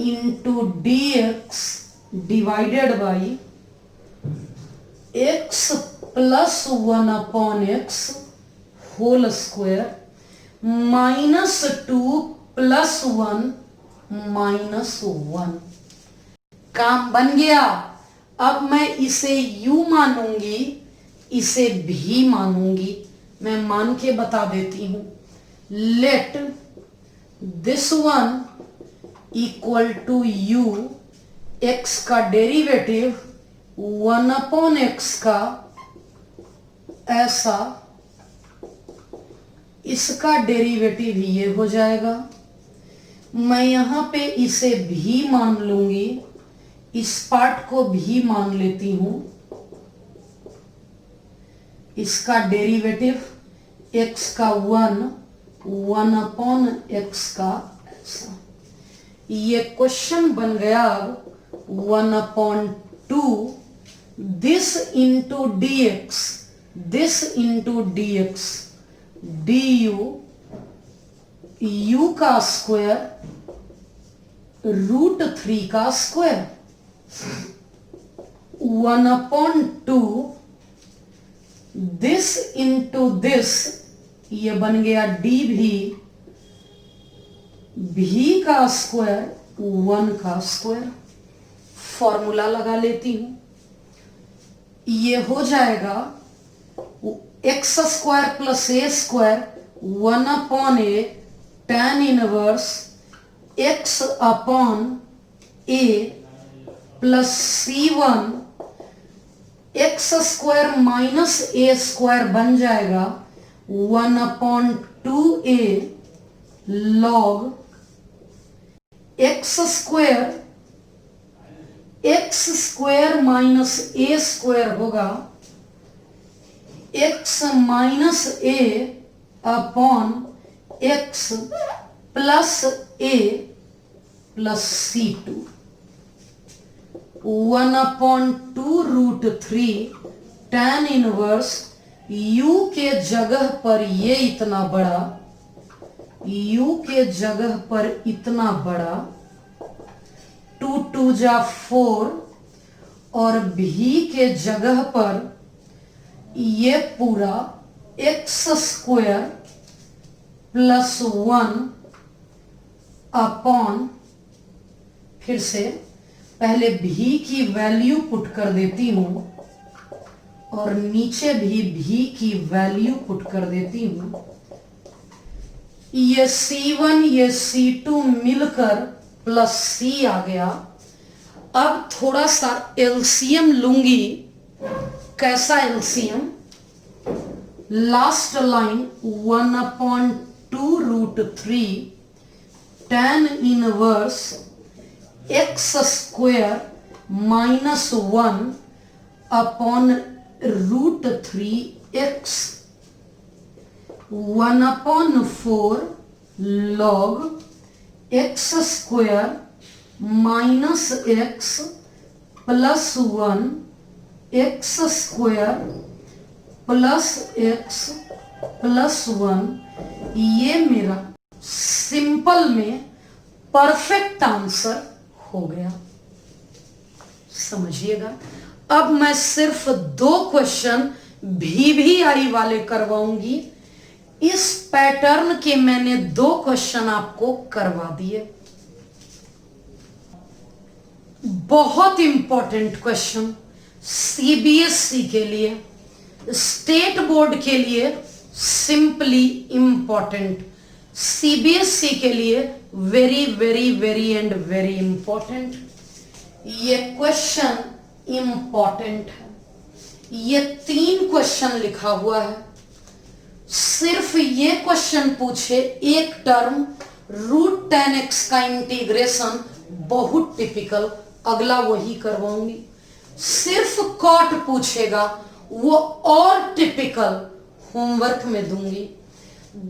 into dx divided by x plus 1/x whole square -2 + 1 -1। काम बन गया। अब मैं इसे u मानूंगी, इसे भी मानूंगी। मैं मान के बता देती हूं। Let this one equal to u, x का डेरिवेटिव 1/x का ऐसा, इसका डेरिवेटिव ये हो जाएगा। मैं यहां पे इसे भी मान लूंगी, इस पार्ट को भी मान लेती हूं। इसका डेरिवेटिव x का 1/x का ऐसा। ये क्वेश्चन बन गया अब 1/2 this into dx, this into dx du, u का स्क्वायर √3 का स्क्वायर 1/2 दिस इंटू दिस, ये बन गया भी का स्क्वायर 1 का स्क्वायर। फॉर्मूला लगा लेती हूं, ये हो जाएगा x square plus a square 1/a tan inverse x upon a plus C1 x square minus a square बन जाएगा 1/2a log x square minus a square होगा x minus a upon x plus a plus C2 1/2√3 tan inverse u के जगह पर ये इतना बड़ा, u के जगह पर इतना बड़ा 2 2 जा 4 और v के जगह पर ये पूरा एक्स स्क्वायर प्लस 1 अपॉन, फिर से पहले भी की वैल्यू पुट कर देती हूं और नीचे भी की वैल्यू पुट कर देती हूं। ये C1 ये C2 मिलकर प्लस C आ गया। अब थोड़ा सा एलसीएम लूंगी। कैसा LCM? Last line 1/2√3 tan inverse x square minus 1 upon √3x 1/4 log x square minus x plus 1 x square plus x plus 1। ये मेरा सिंपल में परफेक्ट आंसर हो गया। समझिएगा। अब मैं सिर्फ 2 क्वेश्चन VVI वाले करवाऊंगी। इस पैटर्न के मैंने 2 क्वेश्चन आपको करवा दिए। बहुत इंपॉर्टेंट क्वेश्चन CBSE के लिए, स्टेट बोर्ड के लिए सिंपली इंपॉर्टेंट, CBSE के लिए very very very and very important. ये क्वेश्चन इंपॉर्टेंट है। ये 3 क्वेश्चन लिखा हुआ है। सिर्फ ये क्वेश्चन पूछे एक टर्म √10x का इंटीग्रेशन, बहुत टिपिकल, अगला वही करवाऊंगी। सिर्फ कॉट पूछेगा, वो और टिपिकल, होमवर्क में दूंगी।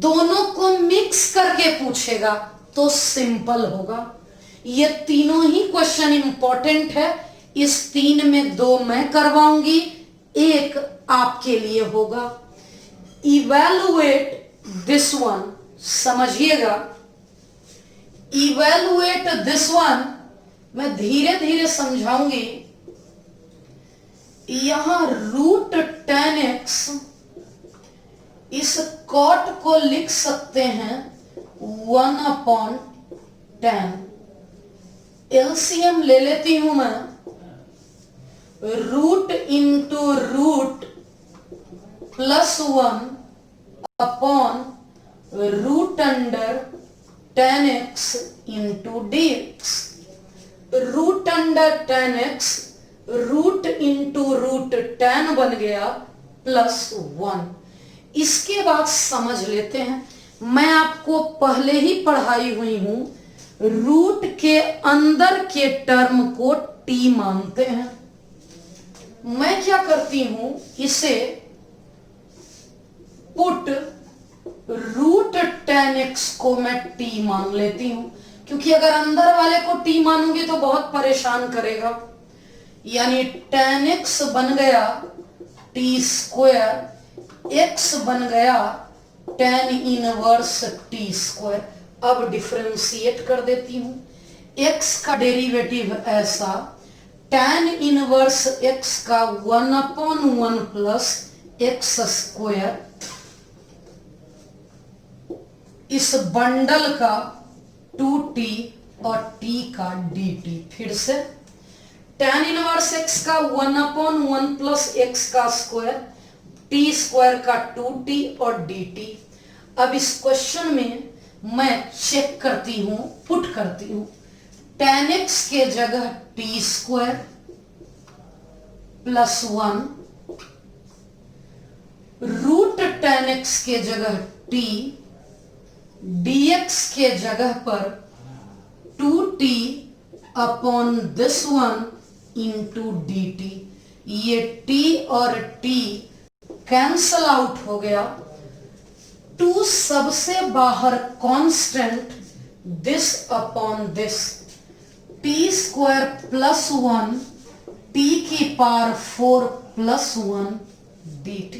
दोनों को मिक्स करके पूछेगा तो सिंपल होगा। ये तीनों ही क्वेश्चन इंपॉर्टेंट है। इस 3 में 2 मैं करवाऊंगी, 1 आपके लिए होगा। इवैल्यूएट दिस वन, समझिएगा। इवैल्यूएट दिस वन मैं धीरे धीरे समझाऊंगी। यहां √10x, इस कॉट को लिख सकते हैं 1/10। एलसीएम ले लेती हूं मैं, root into root plus 1 upon √10x into dx। √10x root into √10 बन गया प्लस 1। इसके बाद समझ लेते हैं, मैं आपको पहले ही पढ़ाई हुई हूं, रूट के अंदर के टर्म को t मानते हैं। मैं क्या करती हूं, इसे पुट √10x को मैं t मान लेती हूं, क्योंकि अगर अंदर वाले को t मानूंगी तो बहुत परेशान करेगा। यानी tan x बन गया t², x बन गया tan इनवर्स t²। अब डिफरेंशिएट कर देती हूं। x का डेरिवेटिव ऐसा, tan इनवर्स x का 1/1 प्लस x², इस बंडल का 2t और t का dt। फिर से tan इनवर्स x का 1/1 प्लस x का स्क्वायर, t² का 2t और dt। अब इस क्वेश्चन में मैं चेक करती हूं, पुट करती हूं। tan x के जगह T square plus 1, root tan x के जगह t, dx के जगह पर 2t upon this one into dt। ये t और t कैंसल आउट हो गया। 2 सबसे बाहर constant, this upon this, T square plus 1 t की पावर 4 प्लस 1 dt।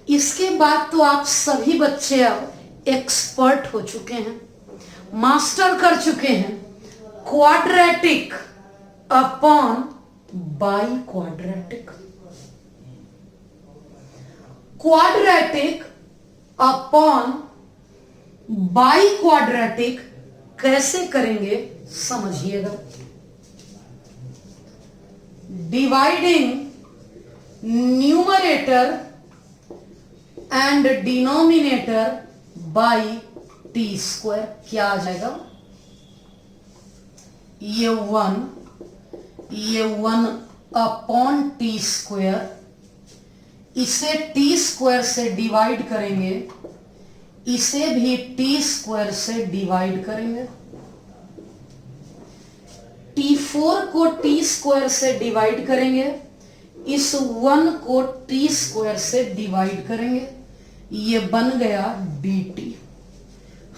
इसके बाद तो आप सभी बच्चे अब एक्सपर्ट हो चुके हैं, मास्टर कर चुके हैं। Quadratic upon by quadratic, quadratic upon by quadratic कैसे करेंगे समझिएगा। Dividing numerator and denominator by T square, क्या आ जाएगा? ये 1 अपॉन टी स्क्वायर, इसे टी स्क्वायर से डिवाइड करेंगे, इसे भी टी स्क्वायर से डिवाइड करेंगे। t4 को टी स्क्वायर से डिवाइड करेंगे, इस 1 को टी स्क्वायर से डिवाइड करेंगे, ये बन गया dt।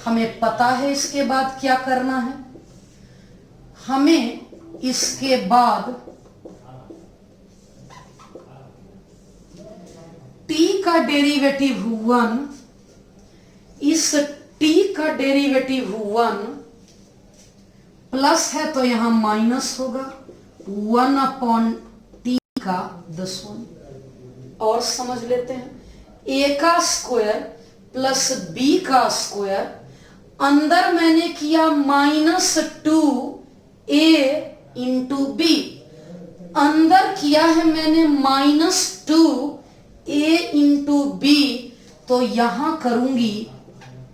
हमें पता है इसके बाद क्या करना है। हमें इसके बाद t का डेरिवेटिव 1, इस t का डेरिवेटिव 1 प्लस है तो यहां माइनस होगा, 1 अपॉन t का 10। और समझ लेते हैं, a का स्क्वायर प्लस b का स्क्वायर, अंदर मैंने किया -2a इंटू बी, अंदर किया है मैंने -2a इंटू बी, तो यहां करूंगी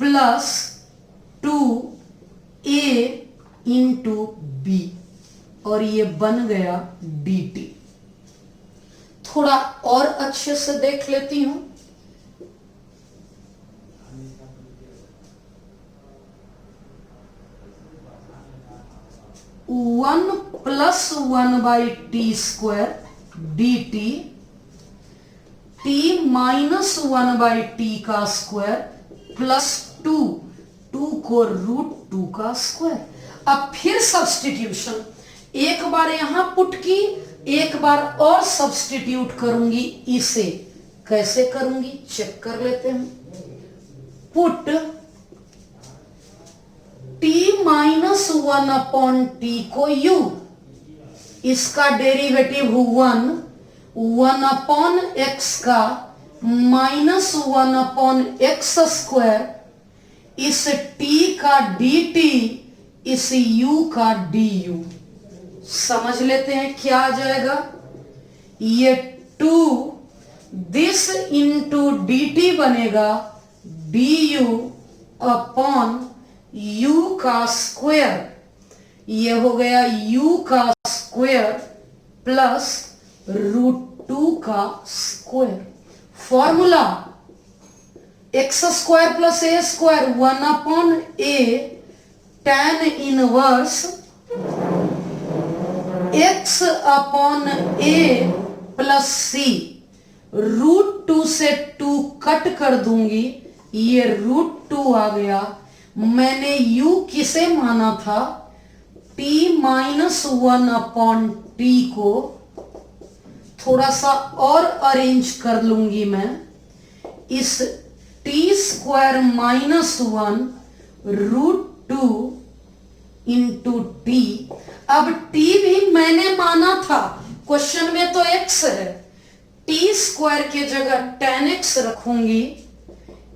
+2a इंटू बी, और ये बन गया dt। थोड़ा और अच्छे से देख लेती हूं। 1 plus 1 by T square dt, t minus 1 by T का स्क्वायर प्लस 2 को √2 का स्क्वायर। अब फिर सब्स्टिट्यूशन, एक बार यहां पुट की, एक बार और सब्स्टिट्यूट करूंगी। इसे कैसे करूंगी चेक कर लेते हैं। Put t minus 1 upon T को u, इसका डेरिवेटिव 1 अपॉन x का -1 अपॉन x स्क्वायर, इस t का dt, इस u का du। समझ लेते हैं क्या आ जाएगा। ये 2 दिस इंटू dt बनेगा du अपॉन u का स्क्वायर, ये हो गया u का स्क्वायर प्लस √2 का square. Formula x square plus a square 1 upon a tan inverse x upon a plus c, √2 से 2 कट कर दूंगी, ये √2 आ गया। मैंने u किसे माना था? t माइनस 1 अपॉन टी को थोड़ा सा और अरेंज कर लूंगी मैं, इस टी स्क्वायर -1 √2 इंटू टी। अब t भी मैंने माना था, क्वेश्चन में तो x है, टी स्क्वायर के जगह tan x रखूंगी,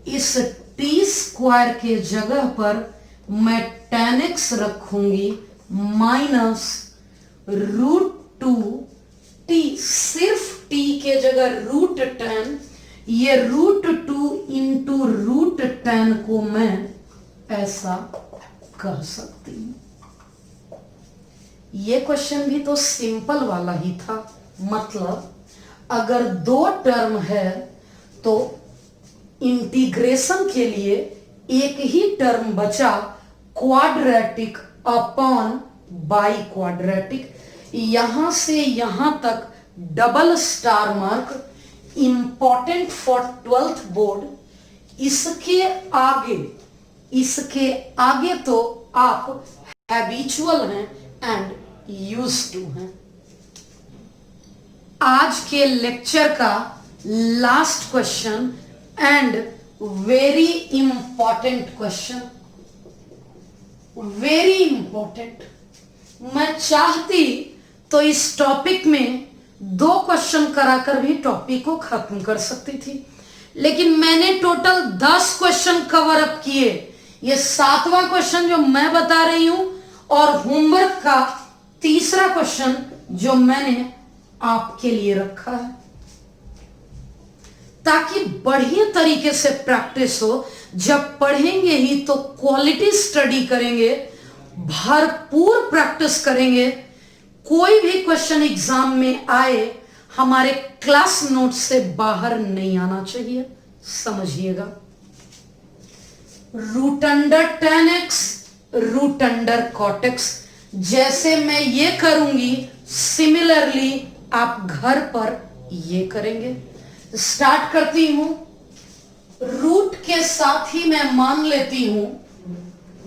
इस टी स्क्वायर के जगह पर मैं tan x रखूंगी माइनस √2 t, सिर्फ t के जगह √10, ये √2 इंटू √10 को मैं ऐसा कह सकती हूं। ये क्वेश्चन भी तो सिंपल वाला ही था। मतलब अगर दो टर्म है तो इंटीग्रेशन के लिए एक ही टर्म बचा, क्वाड्रेटिक अपॉन बाई क्वाड्रेटिक। यहां से यहां तक double star mark, important for 12th board. इसके आगे तो आप हैबिचुअल हैं एंड यूज्ड टू हैं। आज के लेक्चर का last question and very important question, very important. मैं चाहती तो इस टॉपिक में 2 क्वेश्चन कराकर भी टॉपिक को खत्म कर सकती थी, लेकिन मैंने टोटल 10 क्वेश्चन कवर अप किए। ये 7वां क्वेश्चन जो मैं बता रही हूं और होमवर्क का 3रा क्वेश्चन जो मैंने आपके लिए रखा है, ताकि बढ़िया तरीके से प्रैक्टिस हो। जब पढ़ेंगे ही तो क्वालिटी स्टडी करेंगे, भरपूर प्रैक्टिस करेंगे। कोई भी क्वेश्चन एग्जाम में आए, हमारे क्लास नोट से बाहर नहीं आना चाहिए, समझिएगा। Root under tan x, root under cot x, जैसे मैं ये करूंगी सिमिलरली आप घर पर ये करेंगे। स्टार्ट करती हूं। रूट के साथ ही मैं मान लेती हूं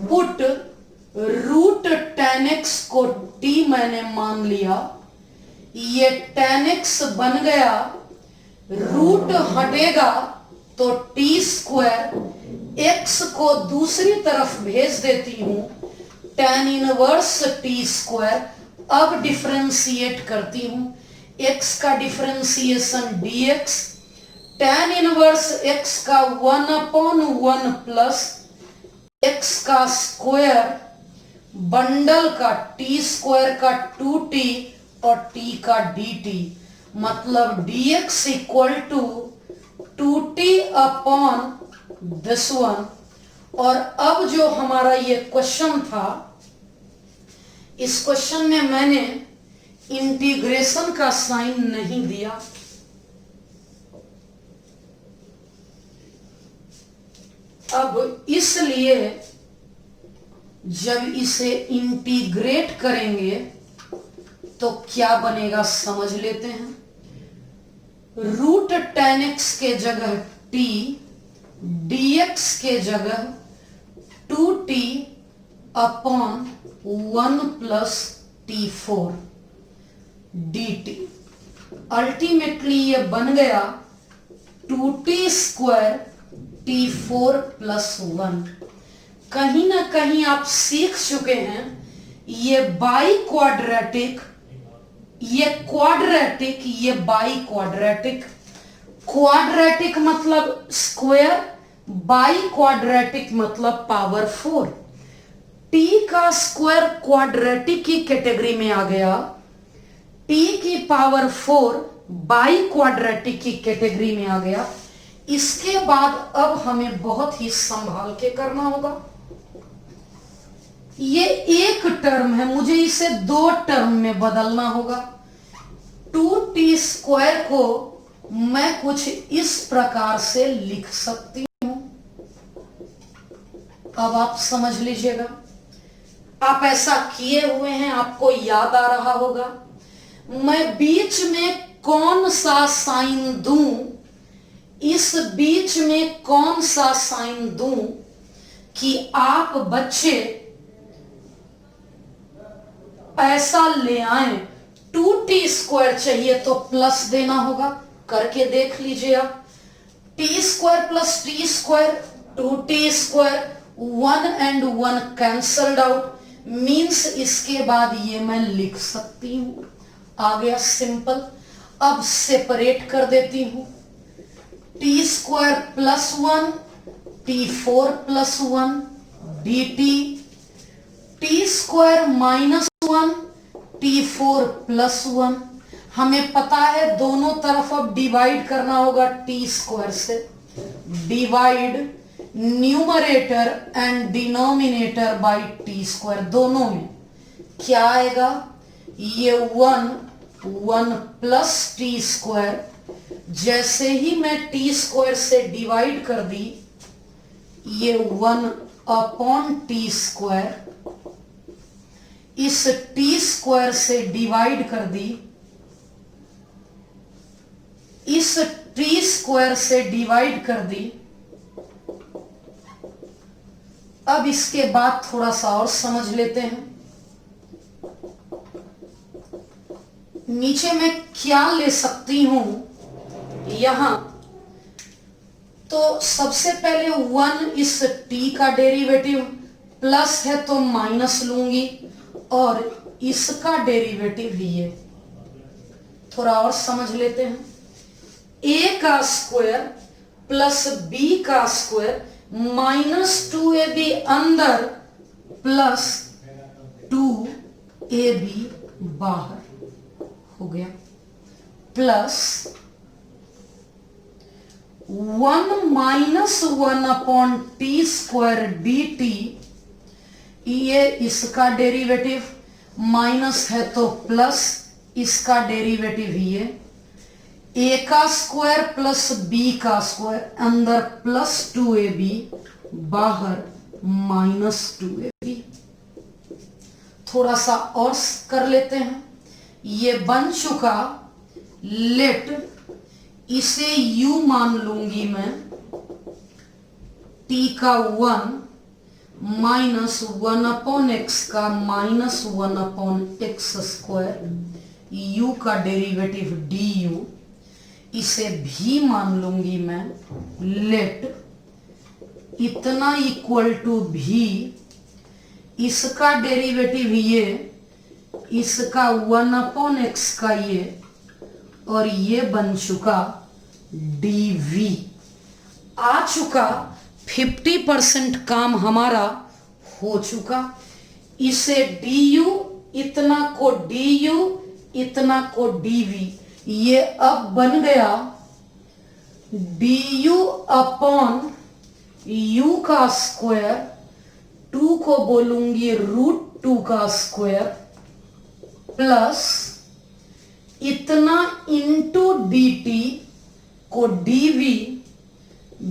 पुट रूट tan x को t मैंने मान लिया, ये tan x बन गया, रूट हटेगा तो टी स्क्वायर, x को दूसरी तरफ भेज देती हूं, tan इनवर्स टी स्क्वायर। अब डिफरेंशिएट करती हूं, x का differentiation dx, tan inverse x का 1/1 प्लस x का स्क्वायर, बंडल का टी स्क्वायर का 2t और t का dt, मतलब dx equal to 2t upon this one. और अब जो हमारा ये क्वेश्चन था, इस क्वेश्चन में मैंने इंटीग्रेशन का साइन नहीं दिया। अब इसलिए जब इसे इंटीग्रेट करेंगे तो क्या बनेगा समझ लेते हैं। रूट tan x के जगह t, dx के जगह 2t upon 1 plus t4 dt। Ultimately ये बन गया 2t स्क्वायर t4 प्लस 1। कहीं ना कहीं आप सीख चुके हैं, ये बाई क्वाड्रेटिक, ये क्वाड्रेटिक, ये बाई क्वाड्रेटिक। क्वाड्रेटिक मतलब स्क्वायर, बाई क्वाड्रेटिक मतलब पावर 4। t का स्क्वायर क्वाड्रेटिक की कैटेगरी में आ गया, t की पावर 4 बाई क्वाड्रेटिक की कैटेगरी में आ गया। इसके बाद अब हमें बहुत ही संभाल के करना होगा। ये एक टर्म है, मुझे इसे 2 टर्म में बदलना होगा। 2t स्क्वायर को मैं कुछ इस प्रकार से लिख सकती हूं। अब आप समझ लीजिएगा, आप ऐसा किए हुए हैं, आपको याद आ रहा होगा। मैं बीच में कौन सा साइन दूं, इस बीच में कौन सा साइन दूं कि आप बच्चे ऐसा ले आए। 2t स्क्वायर चाहिए तो प्लस देना होगा, करके देख लीजिए आप। t square plus T square, 2t square, 1 and 1 cancelled out, means इसके बाद ये मैं लिख सकती हूं। आ गया सिंपल। अब सेपरेट कर देती हूं। t square plus 1, t4 plus 1 dt, t square minus 1, t4 plus 1। हमें पता है दोनों तरफ अब डिवाइड करना होगा t स्क्वायर से। Divide numerator and denominator by t square, दोनों में क्या आएगा ये 1 प्लस टी स्क्वायर, जैसे ही मैं टी स्क्वायर से डिवाइड कर दी, ये 1 अपॉन टी स्क्वायर, इस टी स्क्वायर से डिवाइड कर दी, इस टी स्क्वायर से डिवाइड कर दी। अब इसके बाद थोड़ा सा और समझ लेते हैं। नीचे मैं क्या ले सकती हूं यहां, तो सबसे पहले 1 इस टी का डेरिवेटिव, प्लस है तो माइनस लूंगी, और इसका डेरिवेटिव ये। थोड़ा और समझ लेते हैं। ए का स्क्वायर प्लस बी का स्क्वायर माइनस 2ab अंदर प्लस 2ab बाहर हो गया, plus 1 minus 1 upon T square D T, ये इसका डेरिवेटिव, माइनस है तो प्लस इसका डेरिवेटिव ये। ए का स्क्वायर प्लस बी का स्क्वायर अंदर प्लस 2ab बाहर माइनस 2ab। थोड़ा सा और कर लेते हैं। ये बन चुका, लेट इसे u मान लूंगी मैं, t का 1 माइनस 1 अपॉन एक्स का minus 1 upon x square, u का डेरिवेटिव du, इसे भी मान लूंगी मैं, लेट इतना इक्वल टू भी, इसका डेरिवेटिव ये, इसका 1 अपॉन एक्स का ये, और ये बन चुका dv। आ चुका, 50% काम हमारा हो चुका। इसे du, इतना को du, इतना को dv, ये अब बन गया du अपॉन u का स्क्वायर, 2 को बोलूंगी √2 का स्क्वायर, प्लस इतना इंटू dt को dv,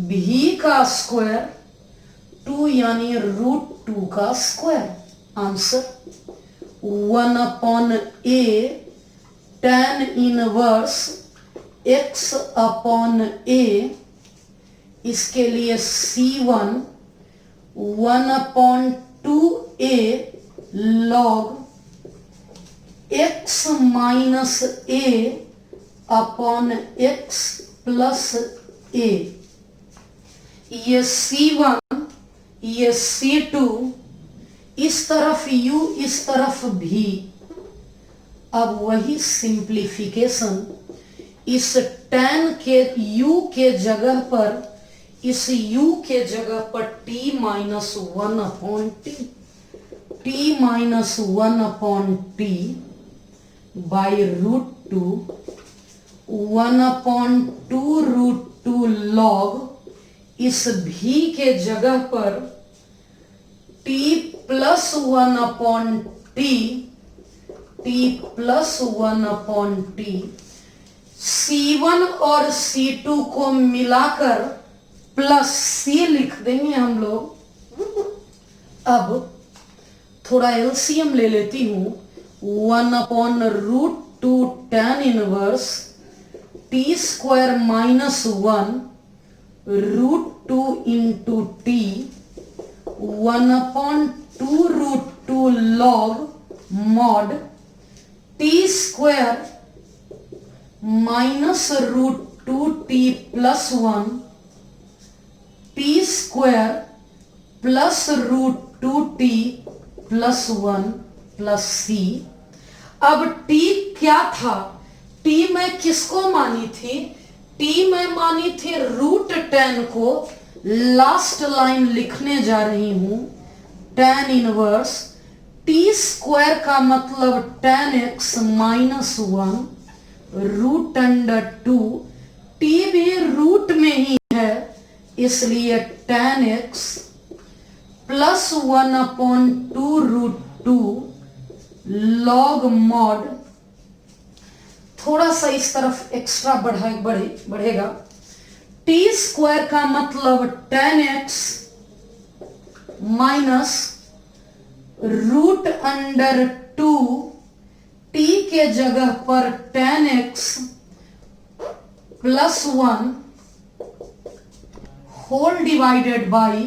v का स्क्वायर 2 यानी √2 का square. Answer 1 upon a tan inverse x upon a, इसके लिए c1 1 upon 2a log x minus a upon x plus a। ये c1, ये c2, इस तरफ u, इस तरफ v। अब वही सिंप्लीफिकेशन, इस tan के u के जगह पर, इस u के जगह पर t minus 1 upon t minus 1 upon t by √2, 1 upon 2√2 log, इस v के जगह पर t plus 1 upon t plus 1 upon t। c1 और c2 को मिलाकर प्लस c लिख देंगे हम लोग। अब थोड़ा एलसीएम ले लेती हूं, 1 upon √2 tan inverse t square minus 1 √2 into t, 1 upon 2√2 log mod t square minus √2t plus 1, t square plus √2t plus 1 plus c। अब t क्या था? t मैं किसको मानी थी? t मैं मानी थी √10 को। लास्ट लाइन लिखने जा रही हूं, tan इनवर्स t स्क्वायर का मतलब tan x माइनस 1 √2, t भी रूट में ही है इसलिए tan x plus 1 upon 2√2 log mod, थोड़ा सा इस तरफ एक्स्ट्रा बढ़ेगा, टी स्क्वायर का मतलब 10x minus root under 2, T के जगह पर 10x plus 1 whole divided by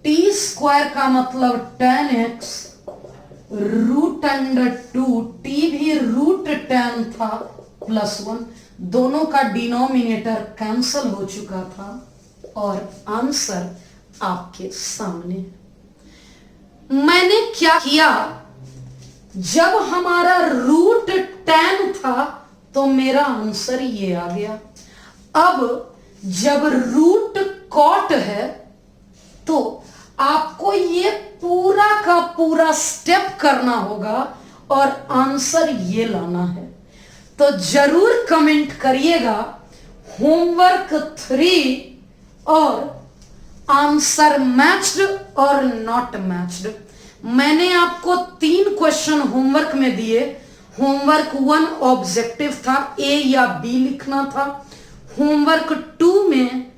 T square का मतलब 10x रूट अंडर 2, टी भी रूट 10 था प्लस 1, दोनों का डिनोमिनेटर कैंसल हो चुका था और आंसर आपके सामने। मैंने क्या किया, जब हमारा रूट 10 था तो मेरा आंसर ये आ गया। अब जब रूट कॉट है तो आपको ये पूरा का पूरा स्टेप करना होगा और आंसर ये लाना है। तो जरूर कमेंट करिएगा होमवर्क 3 और आंसर मैच्ड और नॉट मैच्ड। मैंने आपको 3 क्वेश्चन होमवर्क में दिए। होमवर्क 1 ऑब्जेक्टिव था, ए या बी लिखना था। होमवर्क 2 में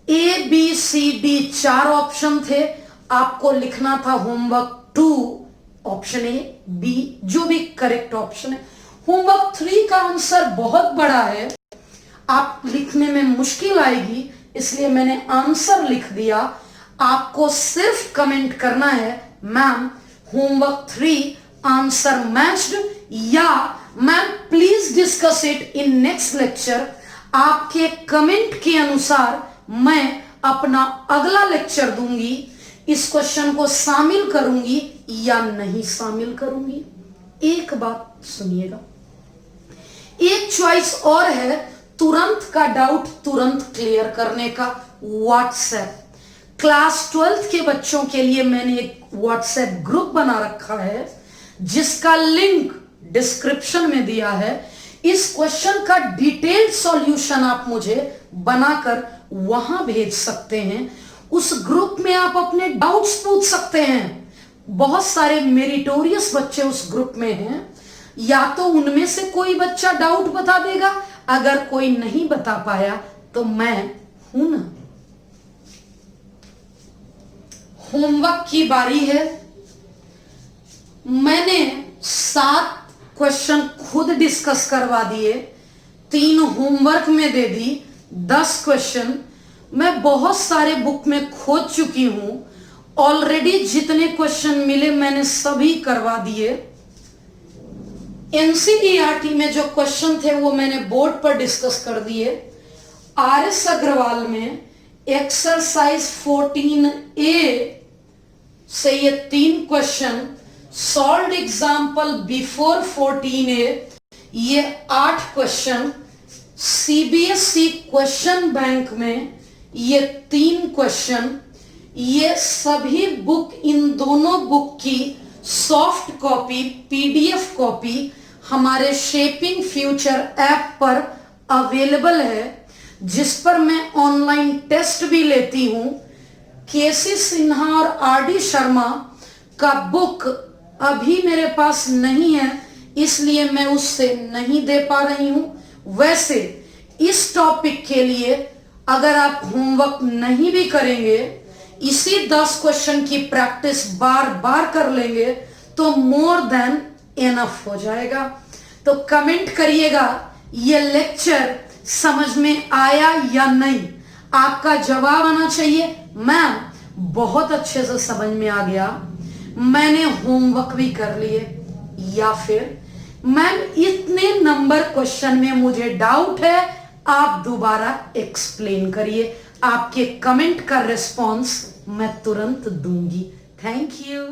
A B C D 4 option थे, आपको लिखना था होमवर्क 2 ऑप्शन ए बी, जो भी करेक्ट ऑप्शन है। होमवर्क 3 का आंसर बहुत बड़ा है, आप लिखने में मुश्किल आएगी, इसलिए मैंने आंसर लिख दिया। आपको सिर्फ कमेंट करना है मैम होमवर्क 3 आंसर मैच्ड, या ma'am please discuss it in next lecture. आपके कमेंट के अनुसार मैं अपना अगला लेक्चर दूंगी, इस क्वेश्चन को शामिल करूंगी या नहीं शामिल करूंगी। एक बात सुनिएगा, एक चॉइस और है तुरंत का डाउट तुरंत क्लियर करने का, व्हाट्सएप। क्लास 12th के बच्चों के लिए मैंने एक व्हाट्सएप ग्रुप बना रखा है जिसका लिंक डिस्क्रिप्शन में दिया है। इस क्वेश्चन का डिटेल्ड सॉल्यूशन आप मुझे बनाकर वहां भेज सकते हैं। उस ग्रुप में आप अपने डाउट्स पूछ सकते हैं। बहुत सारे मेरिटोरियस बच्चे उस ग्रुप में हैं, या तो उनमें से कोई बच्चा डाउट बता देगा, अगर कोई नहीं बता पाया तो मैं हूं ना। होमवर्क की बारी है। मैंने 7 क्वेश्चन खुद डिस्कस करवा दिए, 3 होमवर्क में दे दी, 10 क्वेश्चन मैं बहुत सारे बुक में खोज चुकी हूं। ऑलरेडी जितने क्वेश्चन मिले मैंने सभी करवा दिए। एनसीईआरटी में जो क्वेश्चन थे वो मैंने बोर्ड पर डिस्कस कर दिए। आरएस अग्रवाल में एक्सरसाइज 14A से ये 3 question, solved example before 14A ये 8 क्वेश्चन, सीबीएसई क्वेश्चन बैंक में ये 3 क्वेश्चन, ये सभी बुक, इन दोनों बुक की सॉफ्ट कॉपी पीडीएफ कॉपी हमारे शेपिंग फ्यूचर ऐप पर अवेलेबल है, जिस पर मैं ऑनलाइन टेस्ट भी लेती हूं। केसी सिन्हा और आरडी शर्मा का बुक अभी मेरे पास नहीं है, इसलिए मैं उससे नहीं दे पा रही हूं। वैसे इस टॉपिक के लिए अगर आप होमवर्क नहीं भी करेंगे, इसी 10 क्वेश्चन की प्रैक्टिस बार बार कर लेंगे तो मोर देन इनफ हो जाएगा। तो कमेंट करिएगा ये लेक्चर समझ में आया या नहीं। आपका जवाब आना चाहिए मैम बहुत अच्छे से समझ में आ गया, मैंने होमवर्क भी कर लिए, या फिर मैम इतने नंबर क्वेश्चन में मुझे डाउट है, आप दोबारा एक्सप्लेन करिए। आपके कमेंट का रिस्पॉन्स मैं तुरंत दूंगी। Thank you.